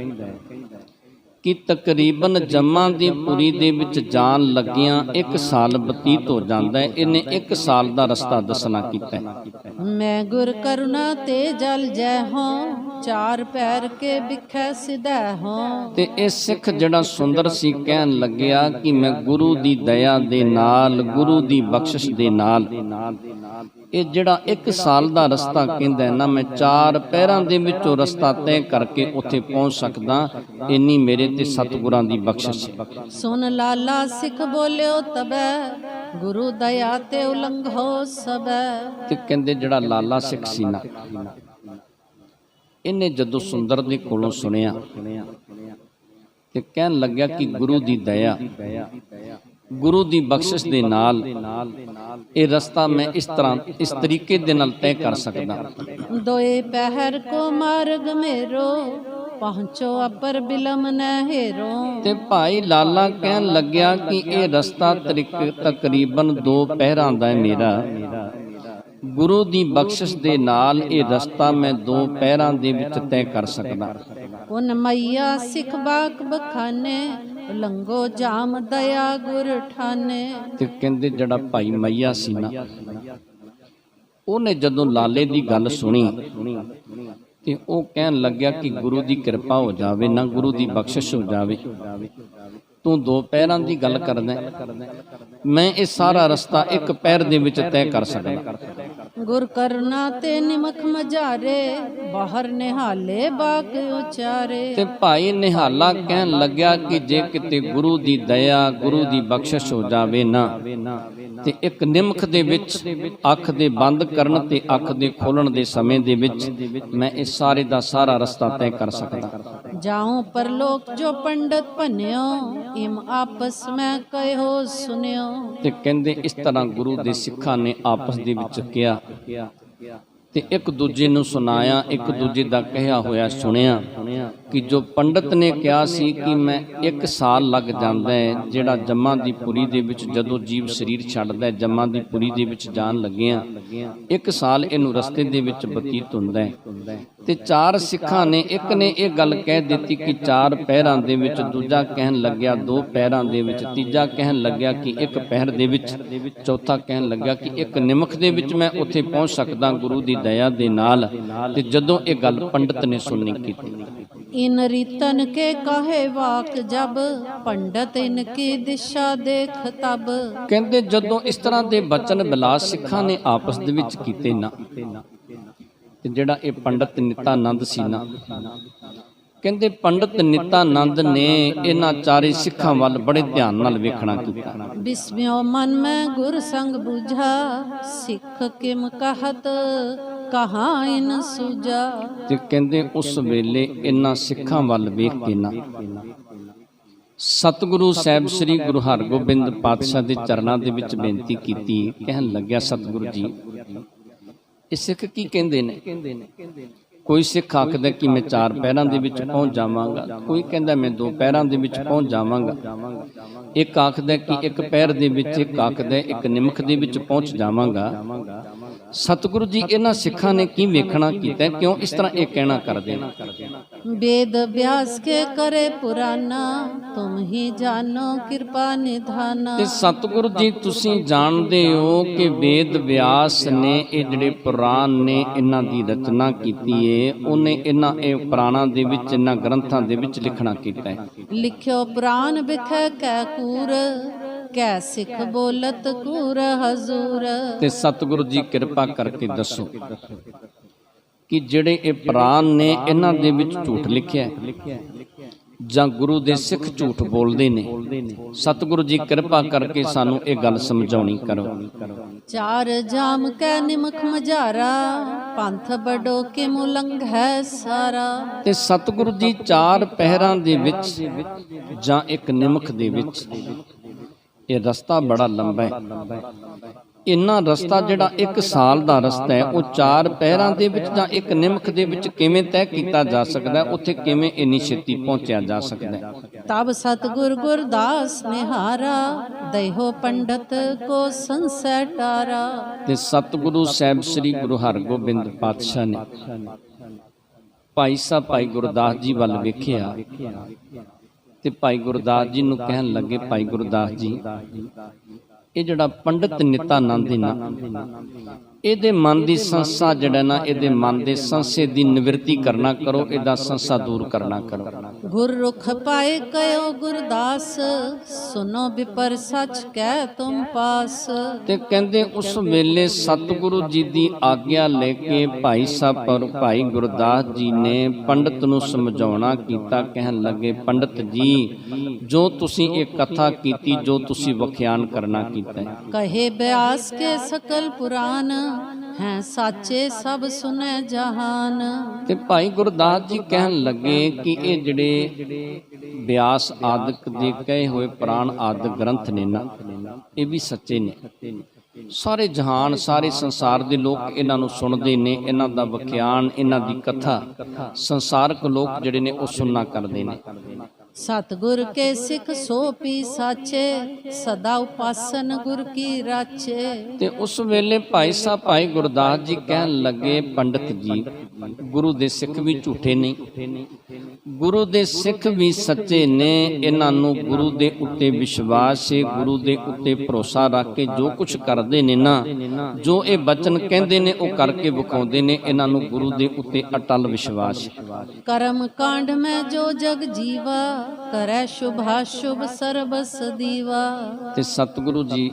ਕਿ ਤਕਰੀਬਨ ਜਮਾਂ ਦੀ ਪੁਰੀ ਦੇ ਵਿੱਚ ਜਾਣ ਲੱਗਿਆਂ 1 ਸਾਲ ਬਤੀਤ ਹੋ ਜਾਂਦਾ ਹੈ। ਇਹਨੇ 1 ਸਾਲ ਦਾ ਰਸਤਾ ਦੱਸਣਾ ਕੀਤਾ ਹੈ। ਮੈਂ ਗੁਰ ਕਰੁਣਾ ਤੇ ਜਲ ਜੈ ਹੋਂ, 4 ਪੈਰ ਕੇ ਬਿਖੈ ਸਿਧੈ ਹੋਂ। ਤੇ ਇਹ ਸਿੱਖ ਜਿਹੜਾ ਸੁੰਦਰ ਸੀ ਕਹਿਣ ਲੱਗਿਆ ਕਿ ਮੈਂ ਗੁਰੂ ਦੀ ਦਇਆ ਦੇ ਨਾਲ, ਗੁਰੂ ਦੀ ਬਖਸ਼ਿਸ਼ ਦੇ ਨਾਲ ਇਹ ਜਿਹੜਾ 1 ਸਾਲ ਦਾ ਰਸਤਾ ਕਹਿੰਦਾ ਨਾ, ਮੈਂ 4 ਪੈਰਾਂ ਦੇ ਵਿੱਚੋਂ ਰਸਤਾ ਤੈਅ ਕਰਕੇ ਉੱਥੇ ਪਹੁੰਚ ਸਕਦਾ, ਇੰਨੀ ਮੇਰੇ ਤੇ ਸਤਿਗੁਰਾਂ ਦੀ ਬਖਸ਼ਿਸ਼ ਹੈ। ਸੁਨ ਲਾਲਾ ਸਿੱਖ ਬੋਲਿਓ ਤਬੈ, ਗੁਰੂ ਦਇਆ ਤੇ ਉਲੰਘੋ ਸਬੈ। ਤੇ ਕਹਿੰਦੇ ਜਿਹੜਾ ਲਾਲਾ ਸਿੱਖ ਸੀ ਨਾ, ਇਹਨੇ ਜਦੋਂ ਸੁੰਦਰ ਦੇ ਕੋਲੋਂ ਸੁਣਿਆ ਤੇ ਕਹਿਣ ਲੱਗਿਆ ਕਿ ਗੁਰੂ ਦੀ ਦਇਆ, ਗੁਰੂ ਦੀ ਬਖਸ਼ਿਸ਼ ਦੇ ਨਾਲ ਇਹ ਰਸਤਾ ਮੈਂ ਇਸ ਤਰੀਕੇ ਦੇ ਨਾਲ ਤੈਅ ਕਰ ਸਕਦਾ। ਦੋਏ ਪਹਿਰ ਕੋ ਮਾਰਗ ਮੇਰੋ, ਪਹੁੰਚੋ ਅਪਰ ਬਿਲਮ ਨ ਹੇਰੋ। ਤੇ ਭਾਈ ਲਾਲਾ ਕਹਿਣ ਲੱਗਿਆ ਕਿ ਇਹ ਰਸਤਾ ਤਕਰੀਬਨ 2 ਪਹਿਰਾਂ ਦਾ ਹੈ ਮੇਰਾ, ਗੁਰੂ ਦੀ ਬਖਸ਼ਿਸ਼ ਦੇ ਨਾਲ ਇਹ ਰਸਤਾ ਮੈਂ 2 ਪਹਿਰਾਂ ਦੇ ਵਿੱਚ ਤੈਅ ਕਰ ਸਕਦਾ। ਉਨ ਮਈਆ ਸਿੱਖ ਬਾਕ ਬਖਾਨੇ, ਲੰਗੋ ਜਾਮ ਦਇਆ ਗੁਰ ਠਾਨੇ। ਤੇ ਕਹਿੰਦੇ ਜਿਹੜਾ ਭਾਈ ਮਈਆ ਸੀ ਨਾ, ਉਹਨੇ ਜਦੋਂ ਲਾਲੇ ਦੀ ਗੱਲ ਸੁਣੀ ਤੇ ਉਹ ਕਹਿਣ ਲੱਗਿਆ ਕਿ ਗੁਰੂ ਦੀ ਕਿਰਪਾ ਹੋ ਜਾਵੇ ਨਾ, ਗੁਰੂ ਦੀ ਬਖਸ਼ਿਸ਼ ਹੋ ਜਾਵੇ, ਤੂੰ 2 ਪਹਿਰਾਂ ਦੀ ਗੱਲ ਕਰਦਾ, ਮੈਂ ਇਹ ਸਾਰਾ ਰਸਤਾ 1 ਪਹਿਰ ਦੇ ਵਿੱਚ ਤੈਅ ਕਰ ਸਕਦਾ। ਗੁਰ ਕਰਨਾ ਤੇ ਨਿਮਖ ਮਝਾਰੇ, ਬਾਹਰ ਨਿਹਾਲੇ ਬਾਕ ਉਚਾਰੇ। ਤੇ ਭਾਈ ਨਿਹਾਲਾ ਕਹਿਣ ਲੱਗਿਆ ਕਿ ਜੇ ਕਿਤੇ ਗੁਰੂ ਦੀ ਦਇਆ, ਗੁਰੂ ਦੀ ਬਖਸ਼ਿਸ਼ ਹੋ ਜਾਵੇ ਨਾ, ਤੇ 1 ਨਿਮਖ ਦੇ ਵਿੱਚ ਅੱਖ ਦੇ ਬੰਦ ਕਰਨ ਤੇ ਅੱਖ ਦੇ ਖੋਲਣ ਦੇ ਸਮੇਂ ਦੇ ਵਿੱਚ ਮੈਂ ਇਹ ਸਾਰੇ ਦਾ ਸਾਰਾ ਰਸਤਾ ਤੈਅ ਕਰ ਸਕਦਾ। ਜਾਉ ਪਰਲੋਕ ਜੋ ਪੰਡਤ ਭਨਿਓ, ਇਮ ਆਪਸ ਮੈਂ ਕਹਿਓ ਸੁਨਿਓ। ਤੇ ਕਹਿੰਦੇ ਇਸ ਤਰ੍ਹਾਂ ਗੁਰੂ ਦੇ ਸਿੱਖਾਂ ਨੇ ਆਪਸ ਦੇ ਵਿੱਚ ਕਿਹਾ ਤੇ ਇੱਕ ਦੂਜੇ ਨੂੰ ਸੁਣਾਇਆ, ਇੱਕ ਦੂਜੇ ਦਾ ਕਹਿਆ ਹੋਇਆ ਸੁਣਿਆ ਕਿ ਜੋ ਪੰਡਤ ਨੇ ਕਿਹਾ ਸੀ ਕਿ ਮੈਂ 1 ਸਾਲ ਲੱਗ ਜਾਂਦਾ ਹੈ, ਜਿਹੜਾ ਜੰਮਾਂ ਦੀ ਪੁਰੀ ਦੇ ਵਿੱਚ ਜਦੋਂ ਜੀਵ ਸਰੀਰ ਛੱਡਦਾ ਹੈ, ਜੰਮਾਂ ਦੀ ਪੁਰੀ ਦੇ ਵਿੱਚ ਜਾਣ ਲੱਗਿਆ 1 ਸਾਲ ਇਹਨੂੰ ਰਸਤੇ ਦੇ ਵਿੱਚ ਬਤੀਤ ਹੁੰਦਾ ਹੈ। ਤੇ 4 ਸਿੱਖਾਂ ਨੇ, ਇੱਕ ਨੇ ਇਹ ਗੱਲ ਕਹਿ ਦਿੱਤੀ ਕਿ 4 ਪਹਿਰਾਂ ਦੇ ਵਿੱਚ, ਦੂਜਾ ਕਹਿਣ ਲੱਗਿਆ 2 ਪਹਿਰਾਂ ਦੇ ਵਿੱਚ, ਤੀਜਾ ਕਹਿਣ ਲੱਗਿਆ ਕਿ 1 ਪਹਿਰ ਦੇ ਵਿੱਚ, ਚੌਥਾ ਕਹਿਣ ਲੱਗਿਆ ਕਿ 1 ਨਿਮਖ ਦੇ ਵਿੱਚ ਮੈਂ ਉੱਥੇ ਪਹੁੰਚ ਸਕਦਾ ਗੁਰੂ ਦੀ ਦਇਆ ਦੇ ਨਾਲ। ਤੇ ਜਦੋਂ ਇਹ ਗੱਲ ਪੰਡਤ ਨੇ ਸੁਣਨੀ ਕੀਤੀ, ਇਨ ਰੀਤਨ ਕੇ ਕਾਹੇ ਵਾਕ ਜਬ, ਪੰਡਤ ਇਨ ਕੀ ਦਿਸ਼ਾ ਦੇਖ ਤਬ। ਕਹਿੰਦੇ ਜਦੋਂ ਇਸ ਤਰ੍ਹਾਂ ਦੇ ਬਚਨ ਬਿਲਾਸ ਸਿੱਖਾਂ ਨੇ ਆਪਸ ਦੇ ਵਿੱਚ ਕੀਤੇ ਨਾ, ਤੇ ਜਿਹੜਾ ਇਹ ਪੰਡਤ ਨਿਤਾਨੰਦ ਸੀ ਨਾ, ਕਹਿੰਦੇ ਪੰਡਤ ਨਿਤਾਨੰਦ ਨੇ ਇਹਨਾਂ 4 ਸਿੱਖਾਂ ਵੱਲ ਬੜੇ ਧਿਆਨ ਨਾਲ ਵੇਖਣਾ ਕੀਤਾ। ਬਿਸਮਿਓ ਮਨ ਮੈਂ ਗੁਰ ਸੰਗ ਬੁਝਾ, ਸਿੱਖ ਕਿਮ ਕਹਤ ਕਹਾਂ ਇਨ ਸੁਜਾ। ਤੇ ਕਹਿੰਦੇ ਉਸ ਵੇਲੇ ਇਹਨਾਂ ਸਿੱਖਾਂ ਵੱਲ ਵੇਖ ਕੇ ਨਾ ਸਤਿਗੁਰੂ ਸਾਹਿਬ ਸ੍ਰੀ ਗੁਰੂ ਹਰਗੋਬਿੰਦ ਪਾਤਸ਼ਾਹ ਦੇ ਚਰਨਾਂ ਦੇ ਵਿੱਚ ਬੇਨਤੀ ਕੀਤੀ। ਕਹਿਣ ਲੱਗਿਆ, ਸਤਿਗੁਰੂ ਜੀ ਇਹ ਸਿੱਖ ਕੀ ਕਹਿੰਦੇ ਨੇ? ਕੋਈ ਸਿੱਖ ਆਖਦਾ ਕਿ ਮੈਂ 4 ਪਹਿਰਾਂ ਦੇ ਵਿੱਚ ਪਹੁੰਚ ਜਾਵਾਂਗਾ, ਕੋਈ ਕਹਿੰਦਾ ਮੈਂ 2 ਪਹਿਰਾਂ ਦੇ ਵਿੱਚ ਪਹੁੰਚ ਜਾਵਾਂਗਾ, ਇੱਕ ਆਖਦਾ ਕਿ 1 ਪਹਿਰ ਦੇ ਵਿੱਚ, ਇੱਕ ਆਖਦਾ 1 ਨਿਮਖ ਦੇ ਵਿੱਚ ਪਹੁੰਚ ਜਾਵਾਂਗਾ। ਸਤਿਗੁਰੂ ਜੀ ਇਹਨਾਂ ਸਿੱਖਾਂ ਨੇ ਕੀ ਵੇਖਣਾ ਕੀਤਾ, ਕਿਉਂ ਇਸ ਤਰ੍ਹਾਂ ਇਹ ਕਹਿਣਾ ਕਰਦੇ ਨੇ? वेद व्यास के करे पुराना, तुम ही जानो कृपा निधाना। ਤੇ ਸਤਿਗੁਰੂ ਜੀ ਤੁਸੀਂ ਜਾਣਦੇ ਹੋ ਕਿ ਵੇਦ ਵਿਆਸ ਨੇ ਇਹ ਜਿਹੜੇ ਪੁਰਾਣ ਨੇ ਇਹਨਾਂ ਦੀ ਰਚਨਾ ਕੀਤੀ ਏ, ਉਹਨੇ ਇਹਨਾਂ ਇਹ ਪੁਰਾਣਾਂ ਦੇ ਵਿੱਚ, ਇਹਨਾਂ ਗ੍ਰੰਥਾਂ ਦੇ ਵਿੱਚ ਲਿਖਣਾ ਕੀਤਾ ਹੈ। ਲਿਖਿਓ ਪੁਰਾਣ ਬਿਖੈ ਕੈ ਕੂਰ, ਕੈ ਸਿੱਖ ਬੋਲਤ ਕੂਰ ਹਜ਼ੂਰ। ਤੇ ਸਤਿਗੁਰੂ ਜੀ ਕਿਰਪਾ ਕਰਕੇ ਦੱਸੋ ਕਿ ਜਿਹੜੇ ਇਹ ਪੁਰਾਣ ਨੇ ਇਹਨਾਂ ਦੇ ਵਿੱਚ ਝੂਠ ਲਿਖਿਆ ਜਾਂ ਗੁਰੂ ਦੇ ਸਿੱਖ ਝੂਠ ਬੋਲਦੇ ਨੇ? ਸਤਿਗੁਰੂ ਜੀ ਕਿਰਪਾ ਕਰਕੇ ਸਾਨੂੰ ਇਹ ਗੱਲ ਸਮਝਾਉਣੀ ਕਰੋ। 4 ਜਾਮ ਕੈ ਨਿਮਖ ਮਝਾਰਾ, ਪੰਥ ਬੜੋ ਕੇ ਮੁਲੰਘ ਹੈ ਸਾਰਾ। ਤੇ ਸਤਿਗੁਰੂ ਜੀ 4 ਪਹਿਰਾਂ ਦੇ ਵਿੱਚ ਜਾਂ 1 ਨਿਮਖ ਦੇ ਵਿੱਚ, ਇਹ ਰਸਤਾ ਬੜਾ ਲੰਬਾ ਹੈ। ਇੰਨਾ ਰਸਤਾ ਜਿਹੜਾ 1 ਸਾਲ ਦਾ ਰਸਤਾ ਹੈ, ਉਹ 4 ਪਹਿਰਾਂ ਦੇ ਵਿੱਚ ਜਾਂ 1 ਨਿਮਖ ਦੇ ਵਿੱਚ ਕਿਵੇਂ ਤੈਅ ਕੀਤਾ ਜਾ ਸਕਦਾ? ਉੱਥੇ ਕਿਵੇਂ ਇੰਨੀ ਛੇਤੀ ਪਹੁੰਚਿਆ ਜਾ ਸਕਦਾ? ਤਬ ਸਤਿਗੁਰ ਗੁਰਦਾਸ ਨਿਹਾਰਾ, ਦਇਓ ਪੰਡਤ ਕੋ ਸੰਸੈ ਟਾਰਾ। ਤੇ ਸਤਿਗੁਰੂ ਸਾਹਿਬ ਸ੍ਰੀ ਗੁਰੂ ਹਰਗੋਬਿੰਦ ਪਾਤਸ਼ਾਹ ਨੇ ਭਾਈ ਸਾਹਿਬ ਭਾਈ ਗੁਰਦਾਸ ਜੀ ਵੱਲ ਵੇਖਿਆ ਤੇ ਭਾਈ ਗੁਰਦਾਸ ਜੀ ਨੂੰ ਕਹਿਣ ਲੱਗੇ, ਭਾਈ ਗੁਰਦਾਸ ਜੀ ਇਹ ਜਿਹੜਾ ਪੰਡਤ ਨਿਤਾਨੰਦ ਹੈ ਨਾ, ਇਹਦੇ ਮਨ ਦੀ ਸੰਸਾ ਜਿਹੜਾ ਨਾ, ਇਹਦੇ ਮਨ ਦੇ ਸੰਸੇ ਦੀ ਨਿਵਰਤੀ ਕਰਨਾ ਕਰੋ, ਇਹਦਾ ਸੰਸਾ ਦੂਰ ਕਰਨਾ ਕਰੋ। ਗੁਰ ਰੁਖ ਪਾਏ ਕਯੋ ਗੁਰਦਾਸ, ਸੁਨੋ ਬਿਪਰ ਸੱਚ ਕਹਿ ਤੁਮ ਪਾਸ। ਤੇ ਕਹਿੰਦੇ ਉਸ ਵੇਲੇ ਸਤਿਗੁਰੂ ਜੀ ਦੀ ਆਗਿਆ ਲੈ ਕੇ ਭਾਈ ਸਾਹਿਬ ਪਰ ਭਾਈ ਗੁਰਦਾਸ ਜੀ ਨੇ ਪੰਡਤ ਨੂੰ ਸਮਝਾਉਣਾ ਕੀਤਾ। ਕਹਿਣ ਲੱਗੇ, ਪੰਡਤ ਜੀ ਜੋ ਤੁਸੀਂ ਇਹ ਕਥਾ ਕੀਤੀ, ਜੋ ਤੁਸੀਂ ਵਖਿਆਨ ਕਰਨਾ ਕੀਤਾ, ਕਹੇ ਬਿਆਸ ਕੇ ਸਕਲ ਪੁਰਾਨ, ਹੈ ਸਾਚੇ ਸਭ ਸੁਨੇ ਜਹਾਨ। ਤੇ ਭਾਈ ਗੁਰਦਾਸ ਜੀ ਕਹਿਣ ਲੱਗੇ ਕਿ ਇਹ ਜਿਹੜੇ ਬਿਆਸ ਆਦਿਕ ਦੇ ਕਹੇ ਹੋਏ ਪੁਰਾਣ ਆਦਿਕ ਗ੍ਰੰਥ ਨੇ ਨਾ, ਇਹ ਵੀ ਸੱਚੇ ਨੇ, ਸਾਰੇ ਜਹਾਨ, ਸਾਰੇ ਸੰਸਾਰ ਦੇ ਲੋਕ ਇਹਨਾਂ ਨੂੰ ਸੁਣਦੇ ਨੇ, ਇਹਨਾਂ ਦਾ ਵਿਖਿਆਨ, ਇਹਨਾਂ ਦੀ ਕਥਾ ਸੰਸਾਰਕ ਲੋਕ ਜਿਹੜੇ ਨੇ ਉਹ ਸੁਣਨਾ ਕਰਦੇ ਨੇ। ਸਤਿਗੁਰ ਕੇ ਸਿੱਖ ਸੋ ਪੀ ਸਾਚੇ, ਸਦਾ ਉਪਾਸਨ ਗੁਰ ਕੀ ਰਾਚੇ। ਤੇ ਉਸ ਵੇਲੇ ਭਾਈ ਸਾਹਿਬ ਭਾਈ ਗੁਰਦਾਸ ਜੀ ਕਹਿਣ ਲੱਗੇ, ਪੰਡਤ ਜੀ ਗੁਰੂ ਦੇ ਸਿੱਖ ਵੀ ਝੂਠੇ ਨਹੀਂ, ਗੁਰੂ ਦੇ ਸਿੱਖ ਵੀ ਸੱਚੇ ਨੇ। ਇਹਨਾਂ ਨੂੰ ਗੁਰੂ ਦੇ ਉੱਤੇ ਵਿਸ਼ਵਾਸ ਹੈ, ਗੁਰੂ ਦੇ ਉੱਤੇ ਭਰੋਸਾ ਰੱਖ ਕੇ ਜੋ ਕੁਝ ਕਰਦੇ ਨੇ ਨਾ, ਜੋ ਇਹ ਬਚਨ ਕਹਿੰਦੇ ਨੇ ਉਹ ਕਰਕੇ ਵਿਖਾਉਂਦੇ ਨੇ। ਇਹਨਾਂ ਨੂੰ ਗੁਰੂ ਦੇ ਉੱਤੇ ਅਟਲ ਵਿਸ਼ਵਾਸ ਹੈ। ਕਰਮ ਕਾਂਡ ਮੈਂ ਜੋ ਜਗ ਜੀਵਾ, ਕਰੈ ਸ਼ੁਭਾ ਸ਼ੁਭ ਸਰਬਸ ਦੀਵਾ। ਤੇ ਸਤਿਗੁਰੂ ਜੀ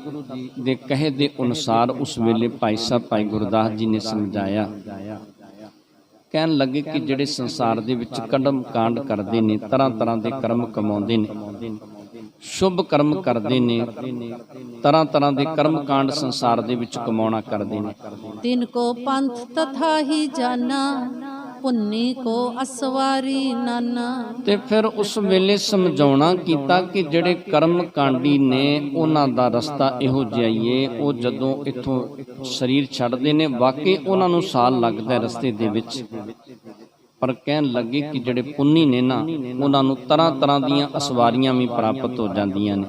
ਦੇ ਕਹੇ ਦੇ ਅਨੁਸਾਰ ਉਸ ਵੇਲੇ ਭਾਈ ਸਾਹਿਬ ਭਾਈ ਗੁਰਦਾਸ ਜੀ ਨੇ ਸਮਝਾਇਆ। ਕਹਿਣ ਲੱਗੇ ਕਿ ਜਿਹੜੇ ਸੰਸਾਰ ਦੇ ਵਿੱਚ ਕਰਮ ਕਾਂਡ ਕਰਦੇ ਨੇ, ਤਰ੍ਹਾਂ ਤਰ੍ਹਾਂ ਦੇ ਕਰਮ ਕਮਾਉਂਦੇ ਨੇ, ਸ਼ੁਭ ਕਰਮ ਕਰਦੇ ਨੇ, ਤਰ੍ਹਾਂ ਤਰ੍ਹਾਂ ਦੇ ਕਰਮ ਕਾਂਡ ਸੰਸਾਰ ਦੇ ਵਿੱਚ ਕਮਾਉਣਾ ਕਰਦੇ ਨੇ। ਤਿਨ ਕੋ ਪੰਥ ਤਥਾ ਹੀ ਜਾਨਾ, ਪੁੰਨੀ ਕੋ ਅਸਵਾਰੀ ਨਾਨਾ। ਤੇ ਫਿਰ ਉਸ ਵੇਲੇ ਸਮਝਾਉਣਾ ਕੀਤਾ ਕਿ ਜਿਹੜੇ ਕਰਮ ਕਾਂਡੀ ਨੇ ਉਹਨਾਂ ਦਾ ਰਸਤਾ ਇਹੋ ਜਿਹਾ ਹੀ ਏ, ਉਹ ਜਦੋਂ ਇੱਥੋਂ ਸਰੀਰ ਛੱਡਦੇ ਨੇ ਵਾਕਈ ਉਹਨਾਂ ਨੂੰ ਸਾਲ ਲੱਗਦਾ ਰਸਤੇ ਦੇ ਵਿੱਚ। ਪਰ ਕਹਿਣ ਲੱਗੇ ਕਿ ਜਿਹੜੇ ਪੁੰਨੀ ਨੇ ਨਾ, ਉਹਨਾਂ ਨੂੰ ਤਰ੍ਹਾਂ ਤਰ੍ਹਾਂ ਦੀਆਂ ਅਸਵਾਰੀਆਂ ਵੀ ਪ੍ਰਾਪਤ ਹੋ ਜਾਂਦੀਆਂ ਨੇ।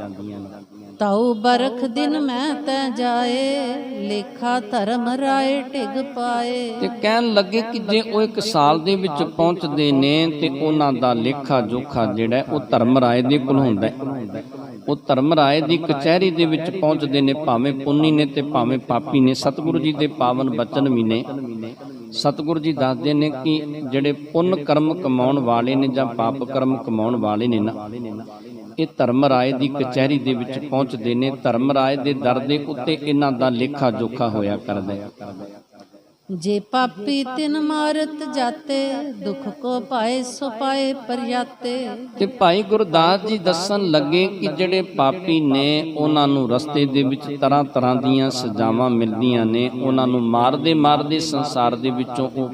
ਤਾਉ ਬਰਖ ਦਿਨ ਮੈਂ ਤੈ ਜਾਏ, ਲੇਖਾ ਧਰਮ ਰਾਏ ਢਿਗ ਪਾਏ। ਤੇ ਕਹਿਣ ਲੱਗੇ ਕਿ ਜੇ ਉਹ ਇੱਕ ਸਾਲ ਦੇ ਵਿੱਚ ਪਹੁੰਚਦੇ ਨੇ ਤੇ ਉਹਨਾਂ ਦਾ ਲੇਖਾ ਜੋਖਾ ਜਿਹੜਾ ਉਹ ਧਰਮ ਰਾਏ ਦੇ ਕੋਲ ਹੁੰਦਾ ਹੈ। ਉਹ ਧਰਮ ਰਾਏ ਦੀ ਕਚਹਿਰੀ ਦੇ ਵਿੱਚ ਪਹੁੰਚਦੇ ਨੇ, ਭਾਵੇਂ ਪੁੰਨੀ ਨੇ ਤੇ ਭਾਵੇਂ ਪਾਪੀ ਨੇ। ਸਤਿਗੁਰੂ ਜੀ ਦੇ ਪਾਵਨ ਬਚਨ ਵੀ ਨੇ। ਸਤਿਗੁਰੂ ਜੀ ਦੱਸਦੇ ਨੇ ਕਿ ਜਿਹੜੇ ਪੁੰਨ ਕਰਮ ਕਮਾਉਣ ਵਾਲੇ ਨੇ ਜਾਂ ਪਾਪ ਕਰਮ ਕਮਾਉਣ ਵਾਲੇ ਨੇ ਨਾ, ਇਹ ਧਰਮ ਰਾਏ ਦੀ ਕਚਹਿਰੀ ਦੇ ਵਿੱਚ ਪਹੁੰਚਦੇ ਨੇ। ਧਰਮ ਰਾਏ ਦੇ ਦਰ ਦੇ ਉੱਤੇ ਇਹਨਾਂ ਦਾ ਲੇਖਾ ਜੋਖਾ ਹੋਇਆ ਕਰਦਾ ਹੈ। ਜੇ ਪਾਪੀ ਤਿਨ ਮਾਰਤ ਜਾਤੇ, ਦੁਖ ਕੋ ਪਾਏ ਸੋ ਪਾਏ ਪਰਜਾਤੇ। ਤੇ ਭਾਈ ਗੁਰਦਾਸ ਜੀ ਦੱਸਣ ਲੱਗੇ ਕਿ ਜਿਹੜੇ ਪਾਪੀ ਨੇ ਉਹਨਾਂ ਨੂੰ ਰਸਤੇ ਦੇ ਵਿੱਚ ਤਰ੍ਹਾਂ ਤਰ੍ਹਾਂ ਦੀਆਂ ਸਜ਼ਾਵਾਂ ਮਿਲਦੀਆਂ ਨੇ। ਉਹਨਾਂ ਨੂੰ ਮਾਰਦੇ ਮਾਰਦੇ ਸੰਸਾਰ ਦੇ ਵਿੱਚੋਂ ਉਹ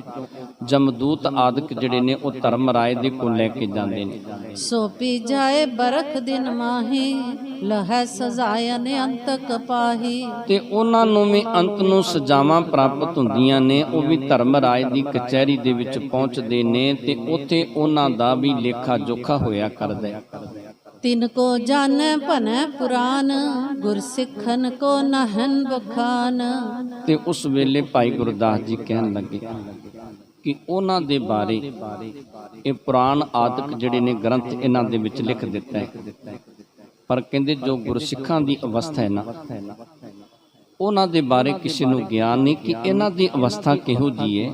ਜਮਦੂਤ ਆਦਿਕ ਜਿਹੜੇ ਨੇ ਉਹ ਧਰਮ ਰਾਏ ਦੇ ਕੋਲ ਲੈ ਕੇ ਜਾਂਦੇ ਨੇ। ਸੋ ਪੀ ਜਾਏ ਬਰਖ ਦਿਨ ਮਾਹੀ, ਲਹੈ ਸਜ਼ਾਇਨ ਅੰਤਕ ਪਾਹੀ। ਤੇ ਉਹਨਾਂ ਨੂੰ ਵੀ ਅੰਤ ਨੂੰ ਸਜ਼ਾਵਾਂ ਪ੍ਰਾਪਤ ਹੁੰਦੀਆਂ ਨੇ। ਉਹ ਵੀ ਧਰਮ ਰਾਏ ਦੀ ਕਚਹਿਰੀ ਦੇ ਵਿੱਚ ਪਹੁੰਚਦੇ ਨੇ ਤੇ ਉੱਥੇ ਉਹਨਾਂ ਦਾ ਵੀ ਲੇਖਾ ਜੋਖਾ ਹੋਇਆ ਕਰਦਾ ਹੈ। ਤਿਨ ਕੋ ਜਾਣੈ ਭਨੈ ਪੁਰਾਨ, ਗੁਰ ਸਿੱਖਨ ਕੋ ਨਹਨ ਬਖਾਨ। ਤੇ ਉਸ ਵੇਲੇ ਭਾਈ ਗੁਰਦਾਸ ਜੀ ਕਹਿਣ ਲੱਗੇ ਕਿ ਉਹਨਾਂ ਦੇ ਬਾਰੇ ਇਹ ਪੁਰਾਣ ਆਦਿਕ ਜਿਹੜੇ ਨੇ ਗ੍ਰੰਥ ਇਹਨਾਂ ਦੇ ਵਿੱਚ ਲਿਖ ਦਿੱਤਾ ਹੈ। ਪਰ ਕਹਿੰਦੇ ਜੋ ਗੁਰਸਿੱਖਾਂ ਦੀ ਅਵਸਥਾ ਹੈ ਨਾ, ਉਹਨਾਂ ਦੇ ਬਾਰੇ ਕਿਸੇ ਨੂੰ ਗਿਆਨ ਨਹੀਂ ਕਿ ਇਹਨਾਂ ਦੀ ਅਵਸਥਾ ਕਿਹੋ ਜੀ ਹੈ,